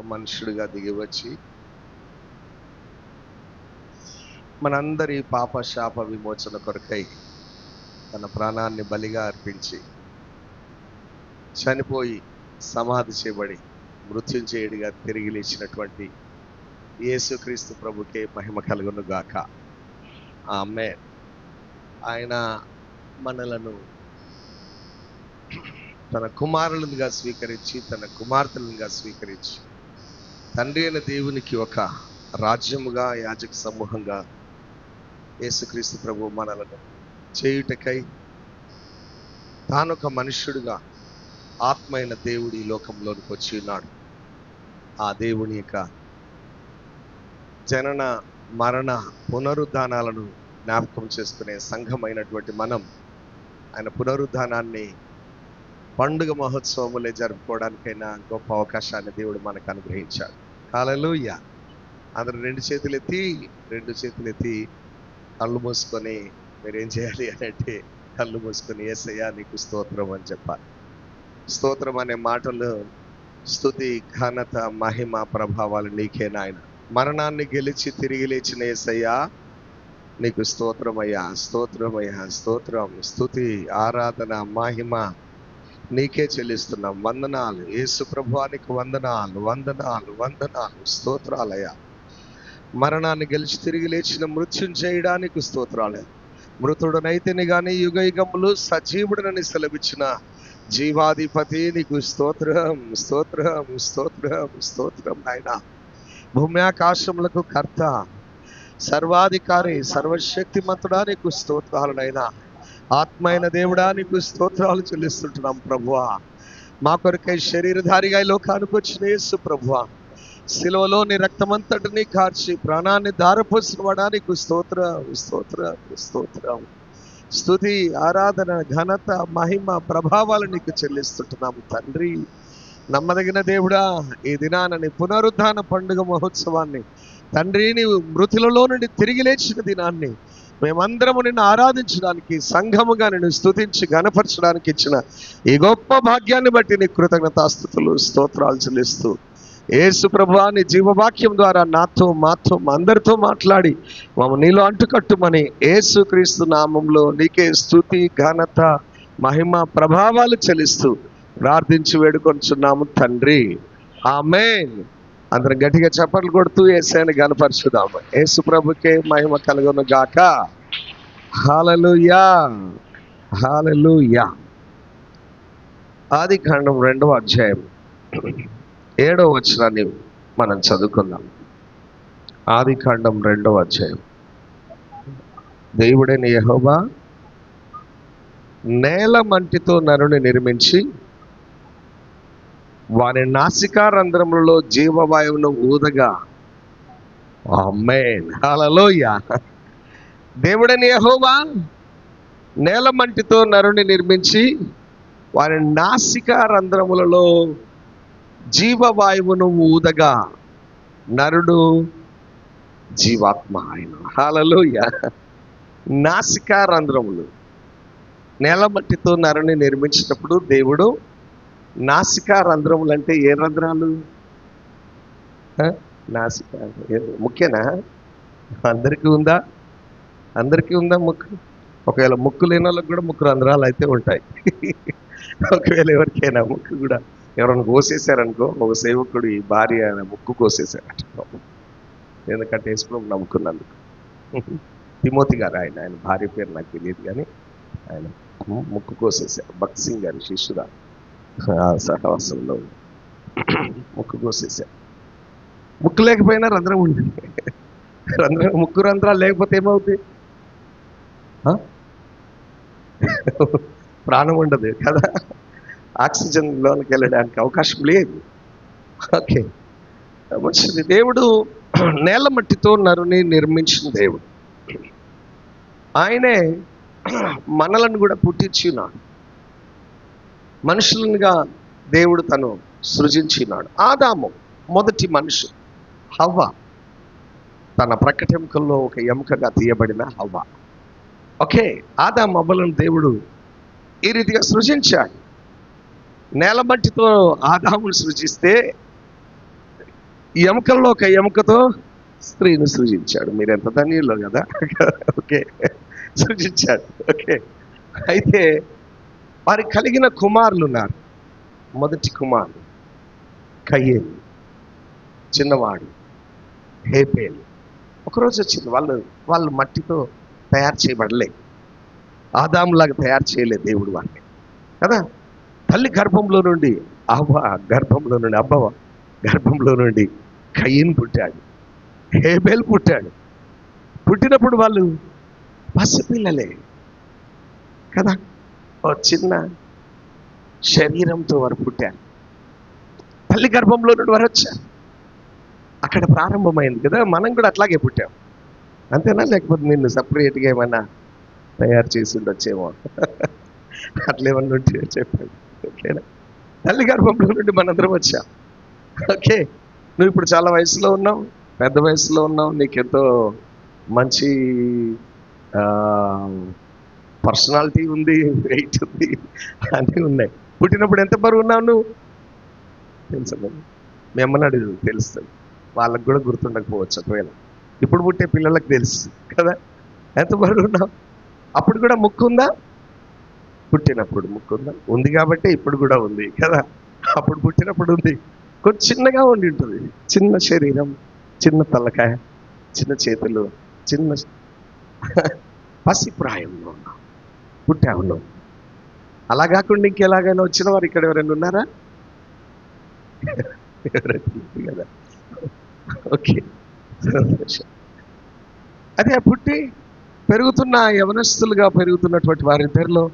ఒక మనుషుడిగా దిగివచ్చి మనందరి పాప శాప విమోచన కొరకై తన ప్రాణాన్ని బలిగా అర్పించి చనిపోయి సమాధి చేయబడి మృత్యుంజయుడిగా తిరిగి లేచినటువంటి యేసుక్రీస్తు ప్రభుకే మహిమ కలుగును గాక. ఆమేన్. ఆయన మనలను తన కుమారులుగా స్వీకరించి, తన కుమార్తెలుగా స్వీకరించి, తండ్రి అయిన దేవునికి ఒక రాజ్యముగా, యాజక సమూహంగా యేసుక్రీస్తు ప్రభు మనలను చేయుటకై తానొక మనుష్యుడుగా ఆత్మ అయిన దేవుడు ఈ లోకంలోనికి వచ్చి ఉన్నాడు. ఆ దేవుని యొక్క జనన మరణ పునరుద్ధానాలను జ్ఞాపకం చేసుకునే సంఘమైనటువంటి మనం ఆయన పునరుద్ధానాన్ని పండుగ మహోత్సవములే జరుపుకోవడానికైనా గొప్ప అవకాశాన్ని దేవుడు మనకు అనుగ్రహించాడు. హల్లెలూయా. అందరూ రెండు చేతులు ఎత్తి కళ్ళు మూసుకొని మీరేం చేయాలి అంటే కళ్ళు మూసుకొని యేసయ్యా నీకు స్తోత్రం అని చెప్పాలి. స్తోత్రం అనే మాటలు స్తుతి, ఘనత, మహిమ, ప్రభావాలు నీకే నాయన. మరణాన్ని గెలిచి తిరిగి లేచిన యేసయ్యా నీకు స్తోత్రమయ్యా, స్తోత్రమయ్యా, స్తోత్రం, స్తుతి, ఆరాధన, మహిమ నీకే చెల్లిస్తున్నాం. వందనాలు యేసు ప్రభువానికి, వందనాలు వందనాలు వందనాలు, స్తోత్రాలయ్యా. మరణాన్ని గెలిచి తిరిగి లేచిన మృత్యుంజయుడానికి స్తోత్రాలే. మృతుడనైతేనే గాని యుగ యుగములు సజీవుడనని సెలవిచ్చిన జీవాధిపతి నీకు స్తోత్రం, స్తోత్రం, స్తోత్రం, స్తోత్రం నాయన. భూమి ఆకాశములకు కర్త, సర్వాధికారి, సర్వశక్తిమంతుడా నీకు స్తోత్రాలనైనా. ఆత్మ అయిన దేవుడా నీకు స్తోత్రాలు చెల్లిస్తుంటున్నాం ప్రభువా. మా కొరకై శరీరధారిగా ఈ లోకానికి వచ్చిన యేసు ప్రభువా, శిలువలో నీ రక్తమంతటిని కార్చి ప్రాణాన్ని ధారపోసిన వాడా నీకు స్తోత్రం, స్తోత్రం, స్తోత్రం. స్తుతి, ఆరాధన, ఘనత, మహిమ, ప్రభావాలు నీకు చెల్లిస్తుంటున్నాము తండ్రి. నమ్మదగిన దేవుడా, ఈ దినాన నీ పునరుద్ధాన పండుగ మహోత్సవాన్ని తండ్రి, నీవు మృతులలో నుండి తిరిగి లేచిన దినాన్ని మేమందరము నిన్ను ఆరాధించడానికి, సంఘముగా నిన్ను స్తుతించి ఘనపరచడానికి ఇచ్చిన ఈ గొప్ప భాగ్యాన్ని బట్టి నీ కృతజ్ఞతాస్తుతులు, స్తోత్రాలు చెల్లిస్తూ యేసు ప్రభువా నీ జీవవాక్యం ద్వారా నాతో, మాతో, అందరితో మాట్లాడి మమ్మల్ని నీలో అంటుకట్టుమని యేసుక్రీస్తు నామంలో నీకే స్తుతి, ఘనత, మహిమ, ప్రభావాలు చెల్లిస్తూ ప్రార్థించి వేడుకొంచున్నాము తండ్రి. ఆమేన్. అందరం గట్టిగా చప్పట్లు కొడుతూ యేసయ్యని ఘనపరచుదాము. యేసు ప్రభుకే మహిమ కలుగును గాక. హల్లెలూయా, హల్లెలూయా. ఆదికాండం 2వ అధ్యాయం 7వ వచనాన్ని మనం చదువుకుందాం. ఆదికాండం 2వ అధ్యాయం. దేవుడైన యెహోవా నేల మంటితో నరుని నిర్మించి వారి నాసికా రంధ్రములలో జీవవాయువును ఊదగా. ఆమేన్, హల్లెలూయా. దేవుడైన యెహోవా నేల మంటితో నరుని నిర్మించి వారి నాసికా రంధ్రములలో జీవవాయువును ఊదగా నరుడు జీవాత్మ ఆయన. హల్లెలూయా. నాసికా రంధ్రములు, నేల మట్టితో నరుని నిర్మించినప్పుడు దేవుడు నాసికా రంధ్రములు అంటే ఏ రంధ్రాలు? నాసికా ముఖ్యనా? అందరికీ ఉందా? అందరికీ ఉందా ముక్కు? ఒకవేళ ముక్కు లేని వాళ్ళకి కూడా ముక్కు రంధ్రాలు అయితే ఉంటాయి. ఒకవేళ ఎవరికైనా ముక్కు కూడా ఎవరైనా కోసేశారనుకో, ఒక సేవకుడు ఈ భార్య ముక్కు కోసేశారట. ఎందుకంటే యేసుప్రభు నమ్ముకున్నందుకు. తిమోతి గారు ఆయన భార్య పేరు నాకు తెలియదు కానీ ఆయన ముక్కు కోసేశారు. భక్త్ సింగ్ గారి శిష్యురా సహవాసంలో ముక్కు కోసేశారు. ముక్కు లేకపోయినా రంధ్రం ఉంటుంది. ముక్కు రంధ్రాలు లేకపోతే ఏమవుతుంది? ప్రాణం ఉండదు కదా, ఆక్సిజన్ లోనికి వెళ్ళడానికి అవకాశం లేదు. ఓకే, మంచిది. దేవుడు నేల మట్టితో నరుని నిర్మించిన దేవుడు. ఆయనే మనలను కూడా పుట్టించినాడు. మనుషులుగా దేవుడు తను సృజించినాడు. ఆదాము మొదటి మనిషి. హవ్వ తన ప్రకటెముకల్లో ఒక ఎముకగా తీయబడిన హవ్వ. ఓకే, ఆదాము అవ్వలను దేవుడు ఈ రీతిగా సృజించాడు. నేల మట్టితో ఆదామును సృజిస్తే ఈ ఎముకల్లో ఒక ఎముకతో స్త్రీని సృజించాడు. మీరు ఎంత ధన్యులో కదా. ఓకే, సృజించాడు. ఓకే, అయితే వారికి కలిగిన కుమారులు ఉన్నారు. మొదటి కుమారుడు కయ్యేలు, చిన్నవాడు హేబేలు. ఒకరోజు వచ్చింది, వాళ్ళు మట్టితో తయారు చేయబడలే, ఆదాములాగా తయారు చేయలేదు దేవుడు వాళ్ళని కదా. తల్లి గర్భంలో నుండి అవ్వ గర్భంలో నుండి కయ్యను పుట్టాడు, హేబేలు పుట్టాడు. పుట్టినప్పుడు వాళ్ళు పసిపిల్లలే కదా, ఓ చిన్న శరీరంతో వారు పుట్టారు. తల్లి గర్భంలో నుండి వారు వచ్చారు. అక్కడ ప్రారంభమైంది కదా. మనం కూడా అట్లాగే పుట్టాం, అంతేనా? లేకపోతే నిన్ను సపరేట్గా ఏమన్నా తయారు చేసి ఉండొచ్చేమో, అట్లేమన్నా ఉంటే చెప్పండి. ఓకేనా? తల్లి గర్భంలో నుండి మనందరం వచ్చాం. ఓకే, నువ్వు ఇప్పుడు చాలా వయసులో ఉన్నావు, పెద్ద వయసులో ఉన్నావు, నీకెంతో మంచి పర్సనాలిటీ ఉంది, వెయిట్ ఉంది, అన్నీ ఉన్నాయి. పుట్టినప్పుడు ఎంత బరువు ఉన్నావు నువ్వు తెలుసా? మీ అమ్మని అడుగు, తెలుస్తుంది. వాళ్ళకు కూడా గుర్తుండకపోవచ్చు ఒకవేళ. ఇప్పుడు పుట్టే పిల్లలకు తెలుసు కదా ఎంత బరువు ఉన్నావు. అప్పుడు కూడా ముక్కు ఉందా? పుట్టినప్పుడు ముక్కు ఉందా? ఉంది కాబట్టి ఇప్పుడు కూడా ఉంది కదా. అప్పుడు పుట్టినప్పుడు ఉంది, కొంచెం చిన్నగా ఉండి ఉంటుంది. చిన్న శరీరం, చిన్న తలకాయ, చిన్న చేతులు, చిన్న పసిప్రాయంలో ఉన్నావు, పుట్టావు నువ్వు. అలా కాకుండా ఇంకెలాగైనా వచ్చిన వారు ఇక్కడ ఎవరైనా ఉన్నారా? కదా. ఓకే, అదే పుట్టి పెరుగుతున్న యవనస్తులుగా పెరుగుతున్నటువంటి వారిద్దరిలో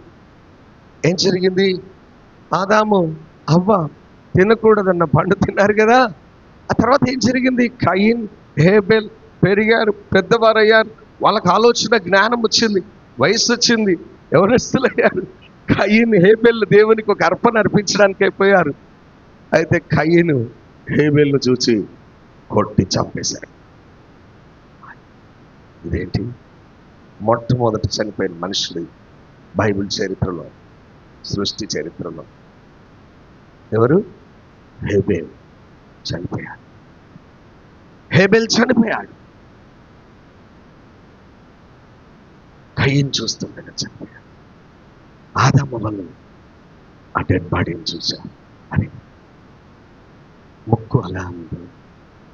ఏం జరిగింది? ఆదాము అవ్వ తినకూడదన్న పండు తిన్నారు కదా. ఆ తర్వాత ఏం జరిగింది? కయీన్ హేబెల్ పెరిగారు, పెద్దవారయ్యారు, వాళ్ళకి ఆలోచన జ్ఞానం వచ్చింది, వయసు వచ్చింది, యవనస్తులయ్యారు. కయీన్ హేబెల్ దేవునికి ఒక అర్పణ అర్పించడానికి అయిపోయారు. అయితే కయీను హేబెల్ను చూసి కొట్టి చంపేశారు. ఇదేంటి? మొట్టమొదట చనిపోయిన మనుషుడు బైబిల్ చరిత్రలో, సృష్టి చరిత్రలో ఎవరు? హేబెల్ చనిపోయాడు. హేబెల్ చనిపోయాడు. కయీన్ చూస్తుండగా చనిపోయాడు. ఆదాము వల్ల ఆ డెడ్ బాడీని చూశారు. అని ముక్కు అలా ఉంది,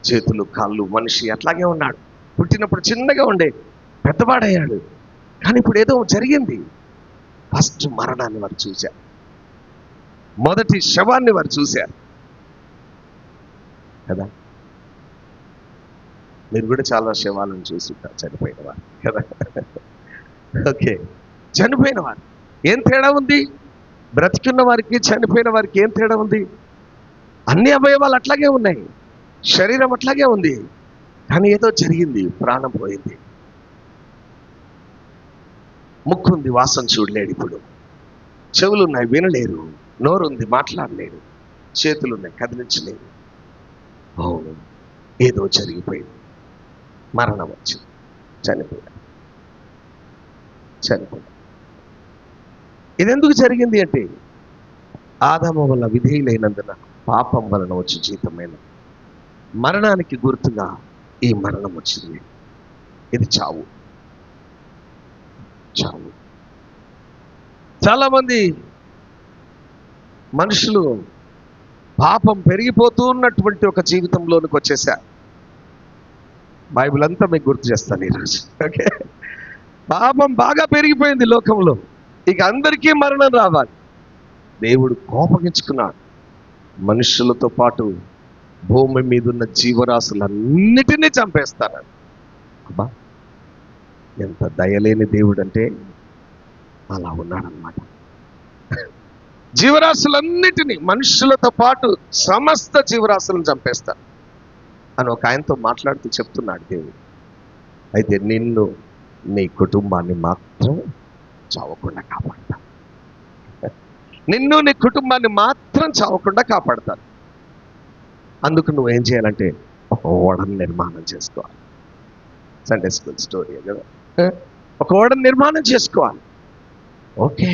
చేతులు కాళ్ళు, మనిషి అట్లాగే ఉన్నాడు. పుట్టినప్పుడు చిన్నగా ఉండే, పెద్దవాడయ్యాడు. కానీ ఇప్పుడు ఏదో జరిగింది. ఫస్ట్ మరణాన్ని వారు చూశారు, మొదటి శవాన్ని వారు చూశారు కదా. మీరు కూడా చాలా శవాలను చూస్తుంటారు, చనిపోయిన వారు కదా. ఓకే, చనిపోయిన వారు ఏం తేడా ఉంది? బ్రతికున్న వారికి చనిపోయిన వారికి ఏం తేడా ఉంది? అన్ని అవయవాలు అట్లాగే ఉన్నాయి, శరీరం అట్లాగే ఉంది, కానీ ఏదో జరిగింది, ప్రాణం పోయింది. ముక్కుంది, వాసన చూడలేడు ఇప్పుడు. చెవులు ఉన్నాయి, వినలేరు. నోరుంది, మాట్లాడలేరు. చేతులు ఉన్నాయి, కదిలించలేరు. అవును, ఏదో జరిగిపోయింది. మరణం వచ్చింది, చనిపోయాడు. ఇదెందుకు జరిగింది అంటే, ఆదాము వల్ల విధేయులైనందున పాపం వలన వచ్చి జీతమైన మరణానికి గుర్తుగా ఈ మరణం వచ్చింది. ఇది చావు. చాలా మంది మనుషులు పాపం పెరిగిపోతూ ఉన్నటువంటి ఒక జీవితంలోనికి వచ్చేసారు. బైబిల్ అంతా మీకు గుర్తు చేస్తాను ఈరోజు. ఓకే, పాపం బాగా పెరిగిపోయింది లోకంలో, ఇక అందరికీ మరణం రావాలి. దేవుడు కోపగించుకున్నాడు. మనుషులతో పాటు భూమి మీద ఉన్న జీవరాశులన్నిటినీ చంపేస్తాడు. అబ్బా, ఎంత దయలేని దేవుడు అంటే అలా ఉన్నాడనమాట. జీవరాశులన్నిటినీ, మనుషులతో పాటు సమస్త జీవరాశులను చంపేస్తాడు అని ఒక ఆయనతో మాట్లాడుతూ చెప్తున్నాడు దేవుడు. అయితే నిన్ను, నీ కుటుంబాన్ని మాత్రం చావకుండా కాపాడతాను. నిన్ను, నీ కుటుంబాన్ని మాత్రం చావకుండా కాపాడతాను. అందుకు నువ్వేం చేయాలంటే ఒక ఓడను నిర్మాణం చేసుకోవాలి. సండే స్కూల్ స్టోరీ కదా. ఒక ఓడను నిర్మాణం చేసుకోవాలి. ఓకే,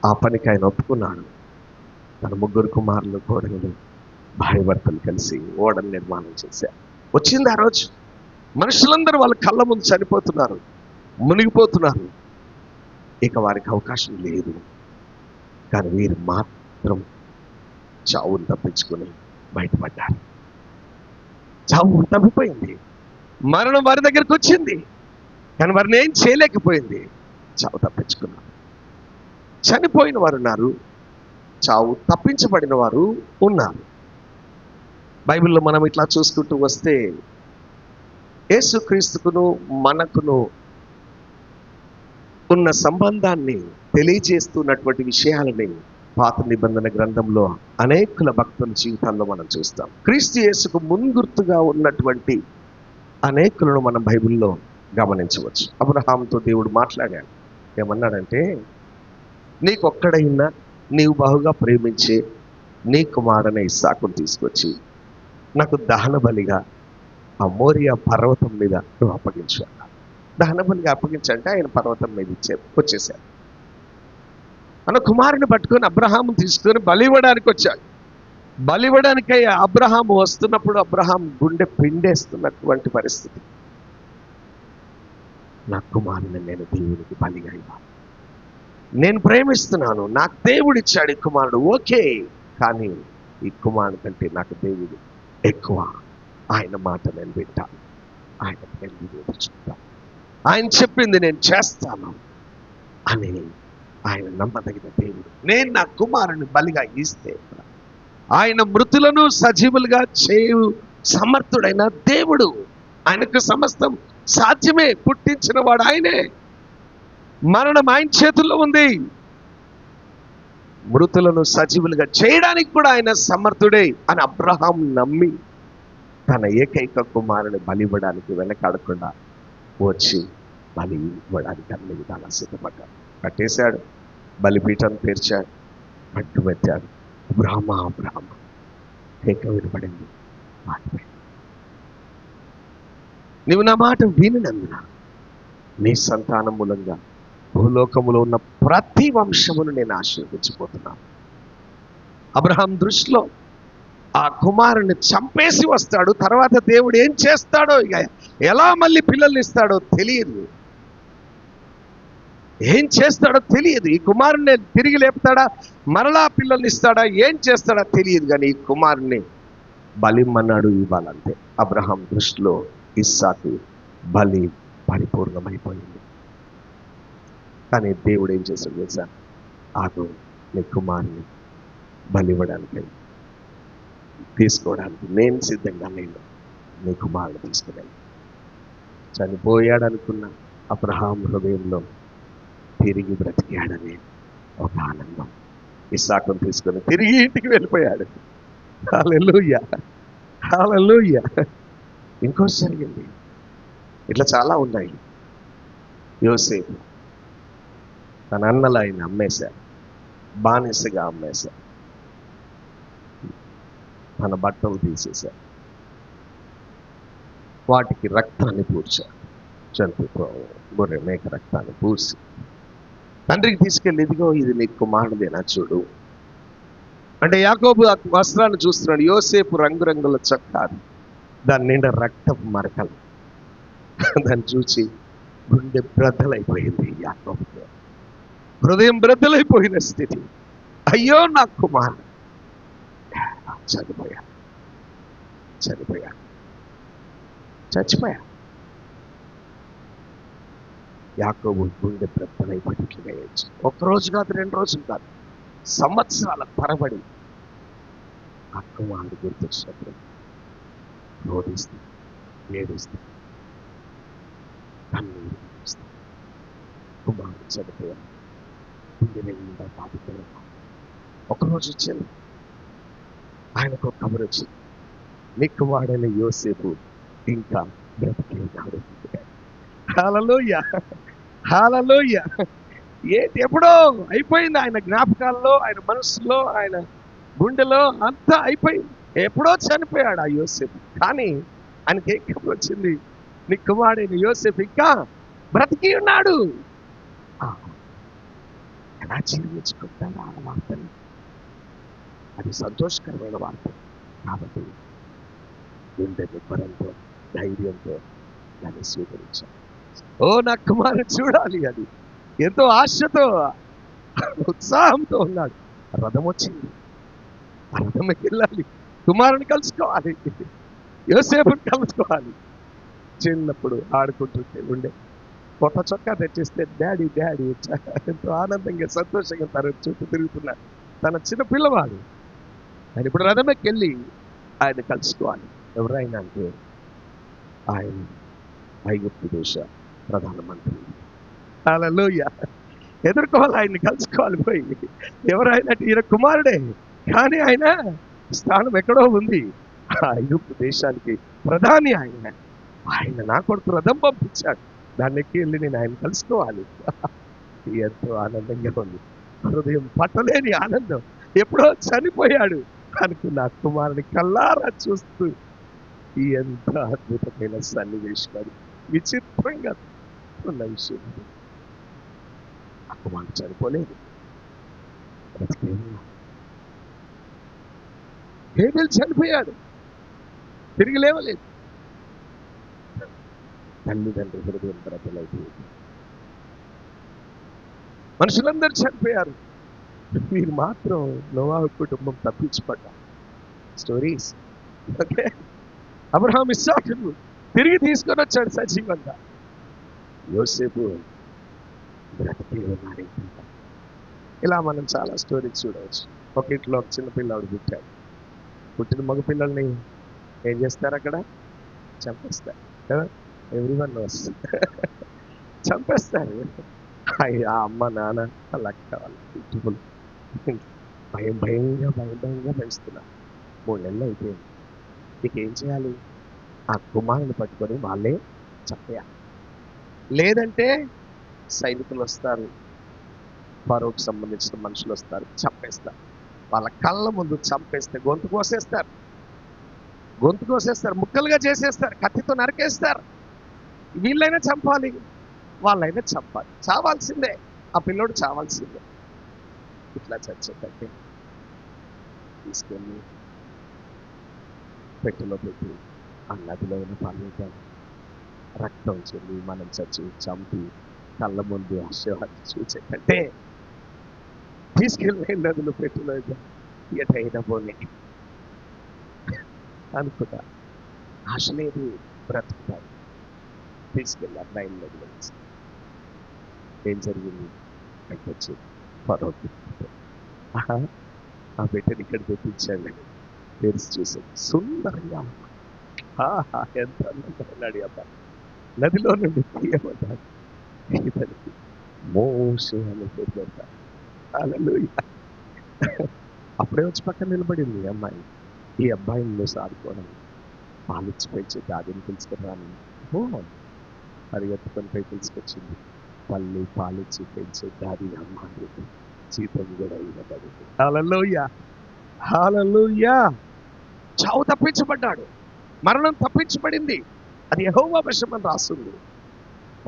ఆ పనికి ఆయన ఒప్పుకున్నాడు. తన 3 కుమారులు, కోడలు భార్య భర్తలు కలిసి ఓడను నిర్మాణం చేశారు. వచ్చింది ఆ రోజు. మనుషులందరూ వాళ్ళ కళ్ళ ముందు చనిపోతున్నారు, మునిగిపోతున్నారు. ఇక వారికి అవకాశం లేదు. కానీ వీరు మాత్రం చావును తప్పించుకొని బయటపడ్డారు. చావు తప్పిపోయింది, మరణం వారి దగ్గరికి వచ్చింది, కానీ వారిని ఏం చేయలేకపోయింది. చావు తప్పించుకున్నారు. చనిపోయిన వారు ఉన్నారు, చావు తప్పించబడిన వారు ఉన్నారు. బైబిల్లో మనం ఇట్లా చూసుకుంటూ వస్తే యేసుక్రీస్తుకును మనకును ఉన్న సంబంధాన్ని తెలియజేస్తున్నటువంటి విషయాలని పాత నిబంధన గ్రంథంలో అనేకుల భక్తుల జీవితాల్లో మనం చూస్తాం. క్రీస్తు యేసుకు ముంగుర్తుగా ఉన్నటువంటి అనేకులను మనం బైబిల్లో గమనించవచ్చు. అబ్రహాముతో దేవుడు మాట్లాడాడు. ఏమన్నాడంటే, నీకొక్కడైనా నీవు బహుగా ప్రేమించే నీ కుమారుని ఇస్సాకును తీసుకొచ్చి నాకు దహన బలిగా ఆ మోరియా పర్వతం మీద నువ్వు అప్పగించు అన్నాడు. దహన బలిగా అప్పగించంటే ఆయన పర్వతం మీద వచ్చేసాడు. తన కుమారుని పట్టుకొని అబ్రహాము తీసుకొని బలివ్వడానికి వచ్చాడు. బలివ్వడానికై అబ్రహాము వస్తున్నప్పుడు అబ్రహాం గుండె పిండేస్తున్నటువంటి పరిస్థితి. నా కుమారుని నేను దేవునికి బలిగా ఇవ్వాలి, నేను ప్రేమిస్తున్నాను, నాకు దేవుడు ఇచ్చాడు ఈ కుమారుడు, ఓకే, కానీ ఈ కుమారుడు కంటే నాకు దేవుడు ఎక్కువ. ఆయన మాట నేను వింటాను, ఆయన చెప్తాను, ఆయన చెప్పింది నేను చేస్తాను అని ఆయన నమ్మదగిన దేవుడు. నేను నా కుమారుని బలిగా ఇస్తే ఆయన మృతులను సజీవులుగా చేయు సమర్థుడైన దేవుడు. ఆయనకు సమస్తం సాధ్యమే. పుట్టించిన వాడు ఆయనే. మరణం ఆయన చేతుల్లో ఉంది. మృతులను సజీవులుగా చేయడానికి కూడా ఆయన సమర్థుడే అని అబ్రహాం నమ్మి తన ఏకైక కుమారుని బలి ఇవ్వడానికి వెనకాడకుండా వచ్చి బలి ఇవ్వడానికి అన్ని విధాలా సిద్ధపడ్డాడు. కట్టేశాడు, బలిపీఠం పేర్చాడు, పట్టు పెట్టాడు. అబ్రహమా అబ్రహమ కేక వినపడింది. నీవు నా మాట వినినందున నీ సంతానం మూలంగా భూలోకములో ఉన్న ప్రతి వంశమును నేను ఆశీర్వదించబోతున్నాను. అబ్రహాం దృష్టిలో ఆ కుమారుని చంపేసి వస్తాడు, తర్వాత దేవుడు ఏం చేస్తాడో, ఇక ఎలా మళ్ళీ పిల్లల్ని ఇస్తాడో తెలియదు, ఏం చేస్తాడో తెలియదు. ఈ కుమారుని తిరిగి లేపుతాడా, మరలా పిల్లల్ని ఇస్తాడా, ఏం చేస్తాడా తెలియదు. కానీ ఈ కుమారుని బలిమ్మన్నాడు ఇవ్వాలంతే. అబ్రహాం దృష్టిలో ఇస్సాకు బలి పరిపూర్ణమైపోయింది. కానీ దేవుడు ఏం చేశాడు తెలుసా? ఆగు, నీ కుమారుని బలి ఇవ్వడానికి తీసుకోవడానికి నేను సిద్ధంగా లేను, నీ కుమారుని తీసుకున్నాను. చనిపోయాడు అనుకున్న అబ్రహాం హృదయంలో తిరిగి బ్రతికాడని ఒక ఆనందం. ఇస్సాకును తీసుకొని తిరిగి ఇంటికి వెళ్ళిపోయాడు. హల్లెలూయా, హల్లెలూయా. ఇంకోటి జరిగింది. ఇట్లా చాలా ఉన్నాయి. యోసేపు తన అన్నలు ఆయన అమ్మేశారు, బానిసగా అమ్మేశారు, తన బట్టలు తీసేశారు, వాటికి రక్తాన్ని పూడ్చారు. గొర్రె మేక రక్తాన్ని పూడ్చి తండ్రికి తీసుకెళ్ళి, ఇదిగో ఇది నీ కుమారుడేనా చూడు అంటే యాకోబు వస్త్రాన్ని చూస్తున్నాడు. యోసేపు రంగురంగుల చొక్కా, దాని నిండా రక్తపు మరకలు. దాన్ని చూసి గుండె బ్రద్దలైపోయింది యాకోబుకి. హృదయం బ్రద్దలైపోయిన స్థితి. అయ్యో నా కుమారుడు చచ్చిపోయా. యాకోబు గుండె బ్రద్దలైపోయినట్లుగా ఏడ్చి, ఒక్కరోజు కాదు, 2 రోజులు కాదు, సంవత్సరాల తరబడి ఆ కుమారుడు గుర్తొచ్చినప్పుడు రోధిస్తుంది, ఏడుస్తుంది, కన్నీరు వస్తుంది. కుమారుడు చనిపోయాడు, గుండె నిండా బాధితులు. ఒకరోజు వచ్చింది, ఆయనకు ఒక కబురు వచ్చింది, నీ కుమారుడైన యోసేపు ఇంకా బ్రతికి ఉన్నాడు. హల్లెలూయా, హల్లెలూయా. ఎప్పుడో అయిపోయింది ఆయన జ్ఞాపకాల్లో, ఆయన మనసులో, ఆయన గుండెలో అంతా అయిపోయింది. ఎప్పుడో చనిపోయాడు ఆ యోసేపు. కానీ ఆయనకి ఏం కబురు వచ్చింది? నీ కుమారుడైన యోసేపు ఇంకా బ్రతికి ఉన్నాడు. ఎలా జీర్ణించుకుంటాడు ఆ వార్తని? అది సంతోషకరమైన వార్త. కాబట్టి గుండె నిబ్బరంతో, ధైర్యంతో దాన్ని స్వీకరించాను. ఓ నా కుమారుడు చూడాలి అని ఎంతో ఆశతో, ఉత్సాహంతో ఉన్నాడు. రథం వచ్చింది, ఆ రథంకి వెళ్ళాలి, కుమారుని కలుసుకోవాలి, యోసేపుని కలుసుకోవాలి. చిన్నప్పుడు ఆడుకుంటుంటే ఉండే కొత్త చొక్కా తెచ్చిస్తే డాడీ డాడీ ఎంతో ఆనందంగా సంతోషంగా తన చుట్టూ తిరుగుతున్న తన చిన్న పిల్లవాడు ఆయన ఇప్పుడు రథంకి వెళ్ళి ఆయన కలుసుకోవాలి. ఎవరైనా అంటే ఆయన ఐగుప్తు దేశ ప్రధానమంత్రి. హల్లెలూయా. ఎదుర్కోవాలి, ఆయన్ని కలుసుకోవాలి పోయి. ఎవరైనా ఈయన కుమారుడే, కానీ ఆయన స్థానం ఎక్కడో ఉంది. ఆ ఐగుప్తు దేశానికి ప్రధాని ఆయన. ఆయన నా కొడుకు రథం పంపించాడు, దాన్ని ఎక్కి వెళ్ళి నేను ఆయన కలుసుకోవాలి. ఎంతో ఆనందంగా ఉంది, హృదయం పట్టలేని ఆనందం. ఎప్పుడో చనిపోయాడు అనుకున్న కుమారుని కల్లారా చూస్తూ ఎంత అద్భుతమైన సన్నివేశాలు. విచిత్రంగా ఉన్న విషయం, ఆ కుమారుడు చనిపోలేదు, బ్రతికే ఉన్నాడు. హేబెల్ చనిపోయాడు, తిరిగి లేవలేదు. తల్లిదండ్రుల హృదయం బ్రతలైపోయింది. మనుషులందరూ చనిపోయారు, మీరు మాత్రం నోవాహు కుటుంబం తప్పించబడ్డారు. స్టోరీస్. ఓకే, అబ్రహాం ఇస్సాకును తిరిగి తీసుకొని వచ్చాడు సజీవంగా. యోసేపు బ్రతికే ఉన్నాడు. ఇలా మనం చాలా స్టోరీస్ చూడవచ్చు. ఒక ఇంట్లో ఒక చిన్న పిల్లాడు పుట్టాడు. పుట్టిన మగ పిల్లల్ని ఏం చేస్తారు అక్కడ? చంపేస్తారు కదా. Everyone knows. చంపేస్తారు. ఆ అమ్మ నాన్న వాళ్ళ అక్క వాళ్ళ కుటుంబం భయంగా పెంచుతున్నారు. 3 నెలలు అయిపోయింది. నీకేం చేయాలి? ఆ కుమారుని పట్టుకొని వాళ్ళే చంపేయాలి, లేదంటే సైనికులు వస్తారు, ఫరోకు సంబంధించిన మనుషులు వస్తారు, చంపేస్తారు. వాళ్ళ కళ్ళ ముందు చంపేస్తే గొంతు కోసేస్తారు, ముక్కలుగా చేసేస్తారు, కత్తితో నరికేస్తారు. వీళ్ళైనా చంపాలి, వాళ్ళైనా చంపాలి, చావాల్సిందే, ఆ పిల్లోడు చావాల్సిందే. ఇట్లా చచ్చేటట్టే తీసుకెళ్ళి పెట్టెలో పెట్టి ఆ నదిలో ఉన్న పాల్గొంటాను. రక్తం చెల్లి మనం చంపి కళ్ళ ముందు ఆశీర్వాదం చూసేటట్టే తీసుకెళ్ళి నదిలో పెట్టెలో ఎటైనా పోనీ అనుకుంటా. ఆశ లేదు, బ్రతుకుతాడు. తీసుకెళ్ళారు నైన్ నదిలో. ఏం జరిగింది అంటే వచ్చి ఫరోకి ఆ బిడ్డని ఇక్కడ తెప్పించాడు. తెరిచి చూసాడు, సుందరంగా ఎంత అందంగా ఉన్నాడు అబ్బాయి. నదిలో నుండి తీయబడ్డాడు. ఇతనికి మోషే అని పేరు పెడతారు. హల్లెలూయా. అప్పుడే వచ్చి పక్కన నిలబడింది అమ్మాయి. ఈ అబ్బాయిని నువ్వు సాదుకోవడం, పాలిచ్చి పెంచి దాదిని పిలుచుకురాని. పరిగెత్తుకొని పోయి పిలుచుకొచ్చింది. తల్లి పాలిచ్చి పెంచే దాది అమ్మాయి జీతం కూడా ఇవ్వబడింది. హల్లెలూయా, హల్లెలూయా. చావు తప్పించబడ్డాడు, మరణం తప్పించబడింది. అది యెహోవా వశమని రాస్తుంది.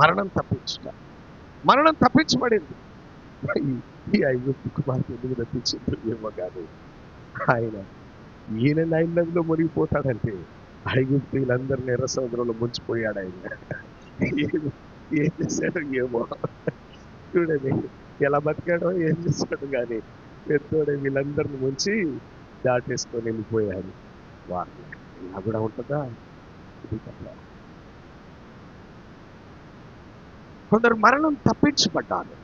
మరణం తప్పించబడింది. ఈ ఐగుప్తు కుమార్తె ఎందుకు తప్పించింది ఏమో కాదు. ఈయన నైన్ నదిలో మునిగిపోతాడంటే ఐగుప్తీయులందరినీ ఎర్ర సముద్రంలో ముంచిపోయాడు ఆయన. ఏం చేశాడు ఏమో చూడండి, ఎలా బతికాడో ఏం చేశాడు, కానీ పెద్దోడే వీళ్ళందరిని ముంచి దాటేసుకొని వెళ్ళిపోయాడు. వాళ్ళు ఇలా కూడా ఉంటుందా? ఇది కదా. కొందరు మరణం తప్పించబడ్డారు,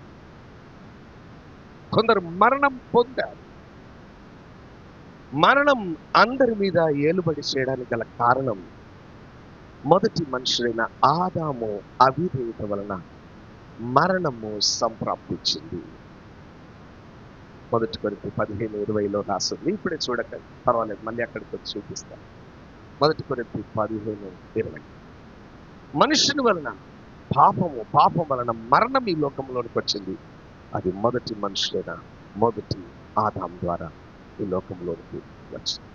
కొందరు మరణం పొందారు. మరణం అందరి మీద ఏలుబడి చేయడానికి గల కారణం మొదటి మనుషులైన ఆదాము అవిధేయత వలన మరణము సంప్రాప్తించింది. 1 కొరింథీ 15:20 రాస్తుంది. ఇప్పుడే చూడకండి, పర్వాలేదు, మళ్ళీ అక్కడికి వచ్చి చూపిస్తాను. 1 కొరింథీ 15:20. మనుషుని వలన పాపం వలన మరణం ఈ లోకంలోనికి వచ్చింది. అది మొదటి మనుషులైన మొదటి ఆదాం ద్వారా ఈ లోకంలోనికి వచ్చింది.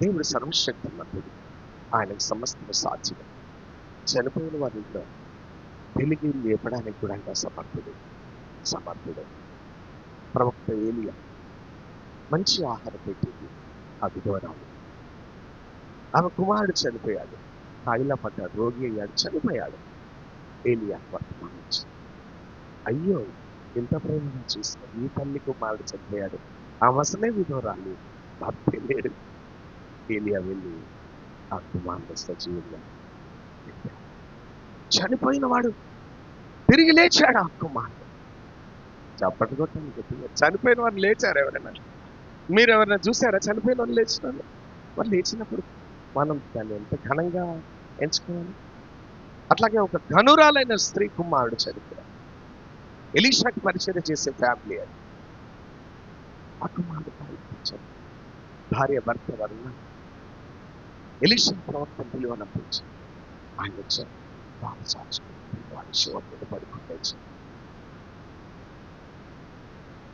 దేవుడు సర్వశక్తిమంతుడు, ఆయనకు సమస్తము సాధ్యం. చనిపోయిన వారిలో వెలిగి లేపడానికి కూడా ఆయన సమర్థుడు. ప్రవక్త ఏలియా మంచి ఆహారం పెట్టింది, ఆ విధవరాలు. ఆమె కుమారుడు చనిపోయాడు, కాయిలా పడ్డాడు, రోగి అయ్యాడు, చనిపోయాడు. ఏలియా వర్తమానం వచ్చింది. అయ్యో, ఇంత ప్రేమగా చూసిన ఈ తల్లి కుమారుడు చనిపోయాడు, ఆమె అసలే విధవరాలు, భర్తే లేడు. ఏలియా వెళ్ళి ఆ కుమారుడు సజీవంగా లేపాడు. చనిపోయిన వాడు తిరిగి లేచాడు. ఆ కుమారుడు చప్పటి కొట్టండి గట్టిగా. చనిపోయిన వారు లేచారు. ఎవరైనా మీరు ఎవరైనా చూసారా చనిపోయిన వాళ్ళు లేచిన వాళ్ళు? వాళ్ళు లేచినప్పుడు మనం దాన్ని ఎంత ఘనంగా ఎంచుకోవాలి. అట్లాగే ఒక ఘనురాలైన స్త్రీ కుమారుడు చనిపోయాడు. ఎలీషాకి పరిచయం చేసే ఫ్యామిలీ అది. ఆ కుమారుడు ప్రయత్నించాడు. భార్య భర్త వల్ల ఎలీషా ప్రవక్త పిలువనంపించి ఆయన వచ్చారు. వాడు సాచుకుంటూ వాడి శివం మీద పడుకుంటే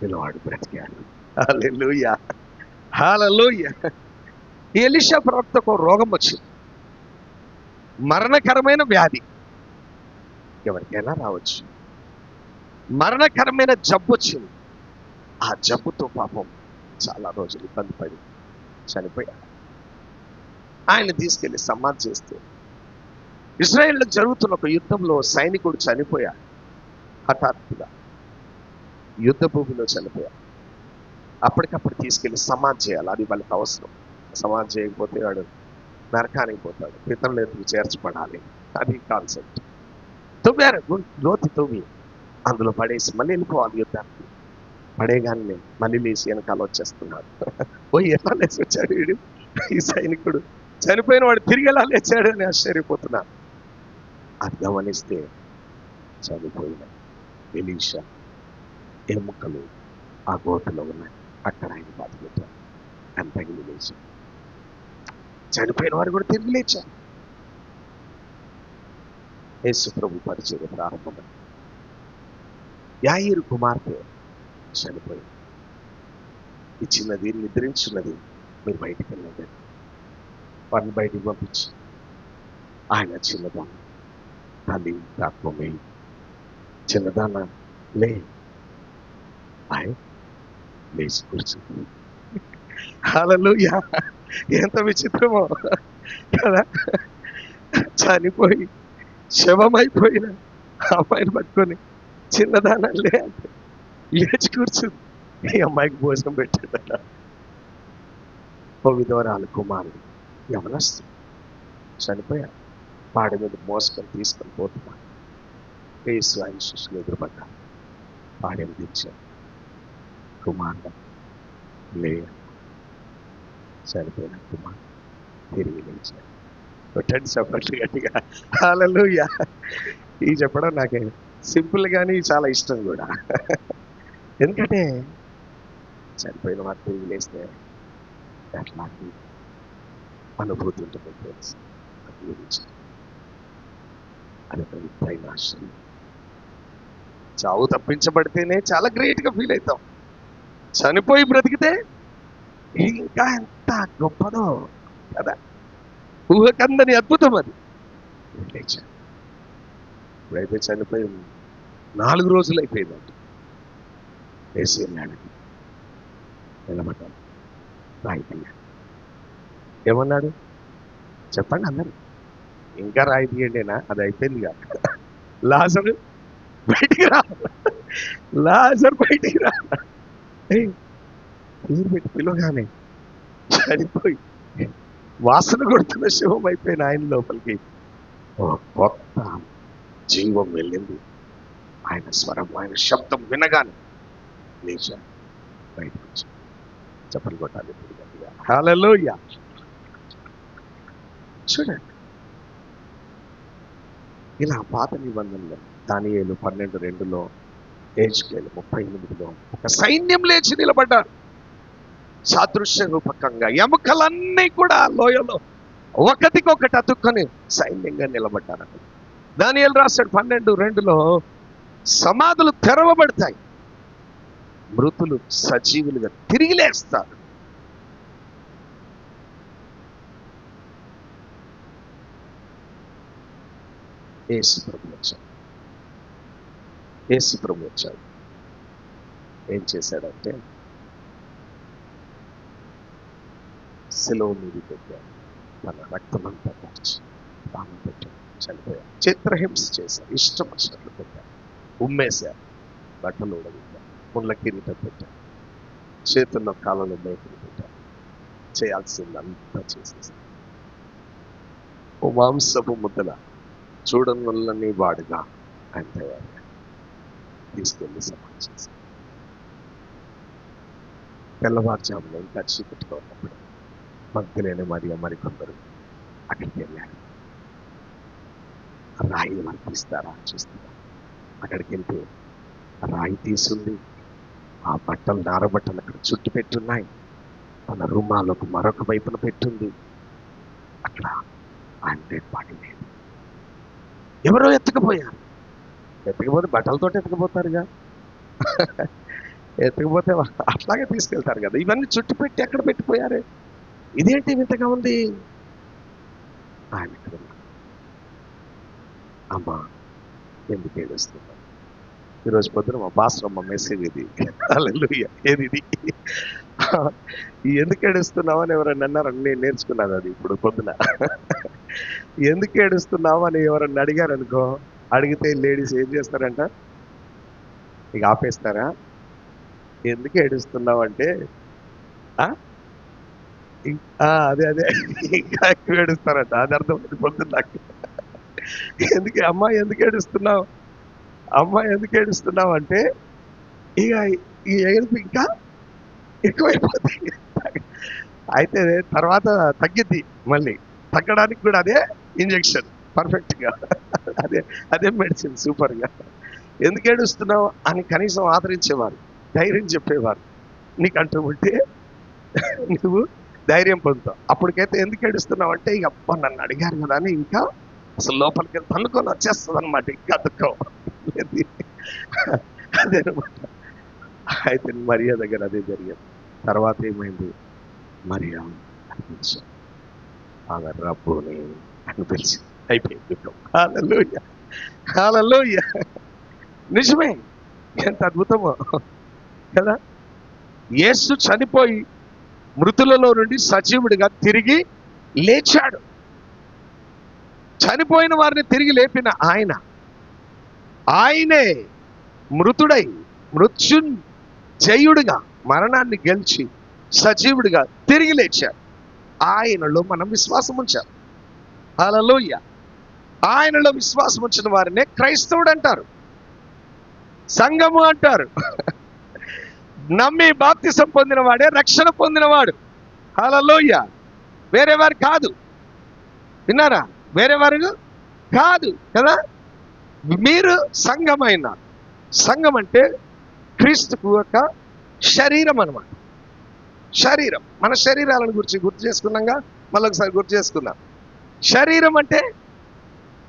పిల్లవాడు బ్రతికాడు. హల్లెలూయా, హల్లెలూయా. ఎలీషా ప్రవక్తకు రోగం వచ్చింది, మరణకరమైన వ్యాధి. ఎవరికైనా రావచ్చు. మరణకరమైన జబ్బు వచ్చింది. ఆ జబ్బుతో పాపం చాలా రోజులు ఇబ్బంది పడి చనిపోయాడు. ఆయన తీసుకెళ్లి సమాధి చేస్తే ఇజ్రాయేల్లో జరుగుతున్న ఒక యుద్ధంలో సైనికుడు చనిపోయాడు. హఠాత్తుగా యుద్ధ భూమిలో చనిపోయాడు. అప్పటికప్పుడు తీసుకెళ్లి సమాధి చేయాలి, అది వాళ్ళకి అవసరం. సమాధి చేయకపోతే వాడు నరకానికి పోతాడు, పితరులు ఎత్తుకు చేర్చబడాలి. అది కాన్సెప్ట్. తవ్వారు, లోతు తవ్వి అందులో పడేసి మళ్ళీ వెళ్ళిపోవాలి యుద్ధానికి. పడేగానే మళ్ళీ లేచి వెనకాల వచ్చేస్తున్నాడు. పోయి ఎలా లేచి వచ్చాడు వీడు, ఈ సైనికుడు చనిపోయిన వాడు తిరిగి ఎలా లేచాడు అని ఆశ్చర్యపోతున్నాడు. అది గమనిస్తే చనిపోయిన ఎలీషా ఎముకలు ఆ గోతులో ఉన్నాయి. అక్కడ ఆయన బతుకుతాడు. అని తగిలి లేచాడు. చనిపోయిన వాడు కూడా తిరిగి లేచాడు. యేసు ప్రభు పరిచయం ప్రారంభమైంది. యాయీరు కుమార్తె చనిపోయింది. ఇచ్చినది నిద్రించున్నది, మీరు బయటికి వెళ్ళండి. వాడిని బయటికి పంపించి ఆయన చిన్నదాన్న తల్లి తాత్మే చిన్నదాన్న లే, ఆయన లేచి కూర్చుంది. హల్లెలూయా. ఎంత విచిత్రమో కదా. చనిపోయి శవమైపోయిన అమ్మాయిని పట్టుకొని చిన్నదానలే అంటే లేచి కూర్చుంది. ఈ అమ్మాయికి భోజనం పెట్టాడట. ఓ విధవరాలు కుమారుడు యవనస్తు చనిపోయాడు. పాడి మీద మోసుకొని తీసుకొని పోతున్నాడు. యేసు ఆయన శిష్యులు ఎదురుపడ్డాడు. పాడేమి దించాడు. కుమారుడు లే, చనిపోయిన కుమారుడు తిరిగి లేచాడు. కొట్టండి చెప్పట్లు గట్టిగా. హల్లెలూయా. ఈ చెప్పడం నాకే సింపుల్ గానీ చాలా ఇష్టం కూడా. ఎందుకంటే చనిపోయిన వారు తిరిగి లేస్తే అట్లాంటి అనుభూతి ఉంటుంది ఫ్రెండ్స్. అది గురించి అదొక వింతైన ఆశ్చర్యం. చావు తప్పించబడితేనే చాలా గ్రేట్గా ఫీల్ అవుతాం. చనిపోయి బ్రతికితే ఇంకా ఎంత గొప్పదో కదా. ఊహకందని అద్భుతం అది. లేచాడు. ఇప్పుడైతే చనిపోయి 4 రోజులు అయిపోయిందంట. లేచి వెళ్ళాడు, నిలబడ్డాడు, రాయి తీయాడు. ఏమన్నాడు చెప్పండి అందరు. ఇంకా రాయి తీయండినా, అది అయిపోయింది కాదు. లాజరు బయటికి రా, లాజరు బయటికి రా. నీరు పెట్టి పిలవగానే చనిపోయి వాసన కొడుతున్న శవం అయిపోయిన ఆయన లోపలికి కొత్త జీవం వెళ్ళింది. ఆయన స్వరం, ఆయన శబ్దం వినగానే లేచాడు, బయటకు వచ్చాడు. చెప్పలు కొట్టాలి గట్టిగా. హల్లెలూయా. చూడండి, ఇలా పాత నిబంధనలో దానియేలు 12:2లో, హెజ్కేలు 38లో ఒక సైన్యం లేచి నిలబడ్డారు. సాదృశ్య రూపకంగా ఎముకలన్నీ కూడా లోయలో ఒకటికొకటి అతుక్కొని సైన్యంగా నిలబడ్డారు. దానియేలు రాశాడు 12:2లో, సమాధులు తెరవబడతాయి, మృతులు సజీవులుగా తిరిగి లేస్తారు. యేసు ప్రభు వచ్చాడు. యేసు ప్రభు వచ్చాడు. ఏం చేశాడంటే సెలవు మీద పెట్టారు, తన రక్తమంతా మార్చి ప్రాణం పెట్టారు, చనిపోయారు. చిత్రహింస చేశారు, ఇష్టం వచ్చినట్లు పెట్టారు, ఉమ్మేశారు, బట్టలు ఉడగొట్టారు, ముళ్ళ కిరీటం పెట్టారు, చేతుల్లో కాళ్ళలో మేకలు పెట్టారు, చేయాల్సిందంతా చేసేసారు. ఓ మాంసపు ముద్దల చూడని వల్లని వాడుగా ఆయన తయారయ్యారు, తీసుకెళ్ళి సమాధి చేశారు. తెల్లవారుజామున ఇంకా చీకటిగా ఉన్నప్పుడు మగ్ధలేని మరియ మరికొందరు అక్కడికి వెళ్ళారు. రాయి వర్తిస్తారా అని చూస్తున్నారు. అక్కడికి వెళ్తే రాయి తీసుంది, ఆ బట్టలు నారబట్టలు అక్కడ చుట్టు పెట్టున్నాయి, తన రుమాలకు మరొక వైపున పెట్టుంది. అక్కడ ఆయన డెడ్ బాడీ లేదు. ఎవరో ఎత్తుకుపోయారు. ఎత్తుకుపోతే బట్టలతో ఎత్తుకుపోతారుగా, ఎత్తుకుపోతే అట్లాగే తీసుకెళ్తారు కదా. ఇవన్నీ చుట్టు పెట్టి ఎక్కడ పెట్టిపోయారే, ఇదేంటి వింతగా ఉంది. ఆయన ఇక్కడ ఉన్నారు. అమ్మా ఎందుకు ఏడుస్తున్నా? ఈరోజు పొద్దున మా పాస్టర్ మెసేజ్ ఇది. హల్లెలూయా. ఏది ఇది? ఎందుకు ఏడుస్తున్నావు అని ఎవరైనా అన్నారని నేను నేర్చుకున్నాను అది ఇప్పుడు పొద్దున. ఎందుకు ఏడుస్తున్నావు అని ఎవరన్నా అడిగారు అనుకో, అడిగితే లేడీస్ ఏం చేస్తారంట, ఇక ఆపేస్తారా? ఎందుకు ఏడుస్తున్నావు అంటే అదే అదే ఇంకా ఎక్కువ ఏడుస్తారంట. అది అర్థమైంది పొద్దున్న నాకు. అమ్మా ఎందుకు ఏడుస్తున్నావు, అమ్మా ఎందుకు ఏడుస్తున్నావు అంటే ఇక ఈ ఏడుపు ఇంకా ఎక్కువైపోతుంది. అయితే తర్వాత తగ్గిద్ది, మళ్ళీ తగ్గడానికి కూడా అదే ఇంజెక్షన్ పర్ఫెక్ట్గా, అదే అదే మెడిసిన్ సూపర్గా. ఎందుకు ఏడుస్తున్నావు అని కనీసం ఆదరించేవారు, ధైర్యం చెప్పేవారు. నీకు అంటూ ఉంటే నువ్వు ధైర్యం పొందుతావు. అప్పటికైతే ఎందుకు ఏడుస్తున్నావు అంటే ఇక అబ్బా నన్ను అడిగారు కదా అని ఇంకా అసలు లోపలికి వెళ్ళి తన్నుకొని వచ్చేస్తుంది అనమాట. ఇంకా దుఃఖం అదేనమాట. అయితే మరియా దగ్గర అదే జరిగింది. తర్వాత ఏమైంది, మరియా అని పిలిచాం, ఆమె రబ్బుని అని పిలిచి అయిపోయింది దుఃఖం. హల్లెలూయా, హల్లెలూయా. నిజమే, ఎంత అద్భుతమో కదా. యేసు చనిపోయి మృతులలో నుండి సజీవుడిగా తిరిగి లేచాడు. చనిపోయిన వారిని తిరిగి లేపిన ఆయనే మృతుడై మృత్యుంజయుడిగా మరణాన్ని గెలిచి సజీవుడిగా తిరిగి లేచాడు. ఆయనలో మనం విశ్వాసం ఉంచాం. హల్లెలూయా. ఆయనలో విశ్వాసం ఉంచిన వారినే క్రైస్తవుడు అంటారు, సంఘము అంటారు. నమ్మి బాప్తిసం పొందిన వాడే రక్షణ పొందినవాడు. హల్లెలూయా. వేరే వారు కాదు, విన్నారా? వేరే వారు కాదు కదా. మీరు సంఘమైన, సంఘం అంటే క్రీస్తుకు ఒక శరీరం అన్నమాట. శరీరం, మన శరీరాలను గుర్తు చేసుకున్నాగా, మళ్ళీ ఒకసారి గుర్తు చేసుకున్నాం. శరీరం అంటే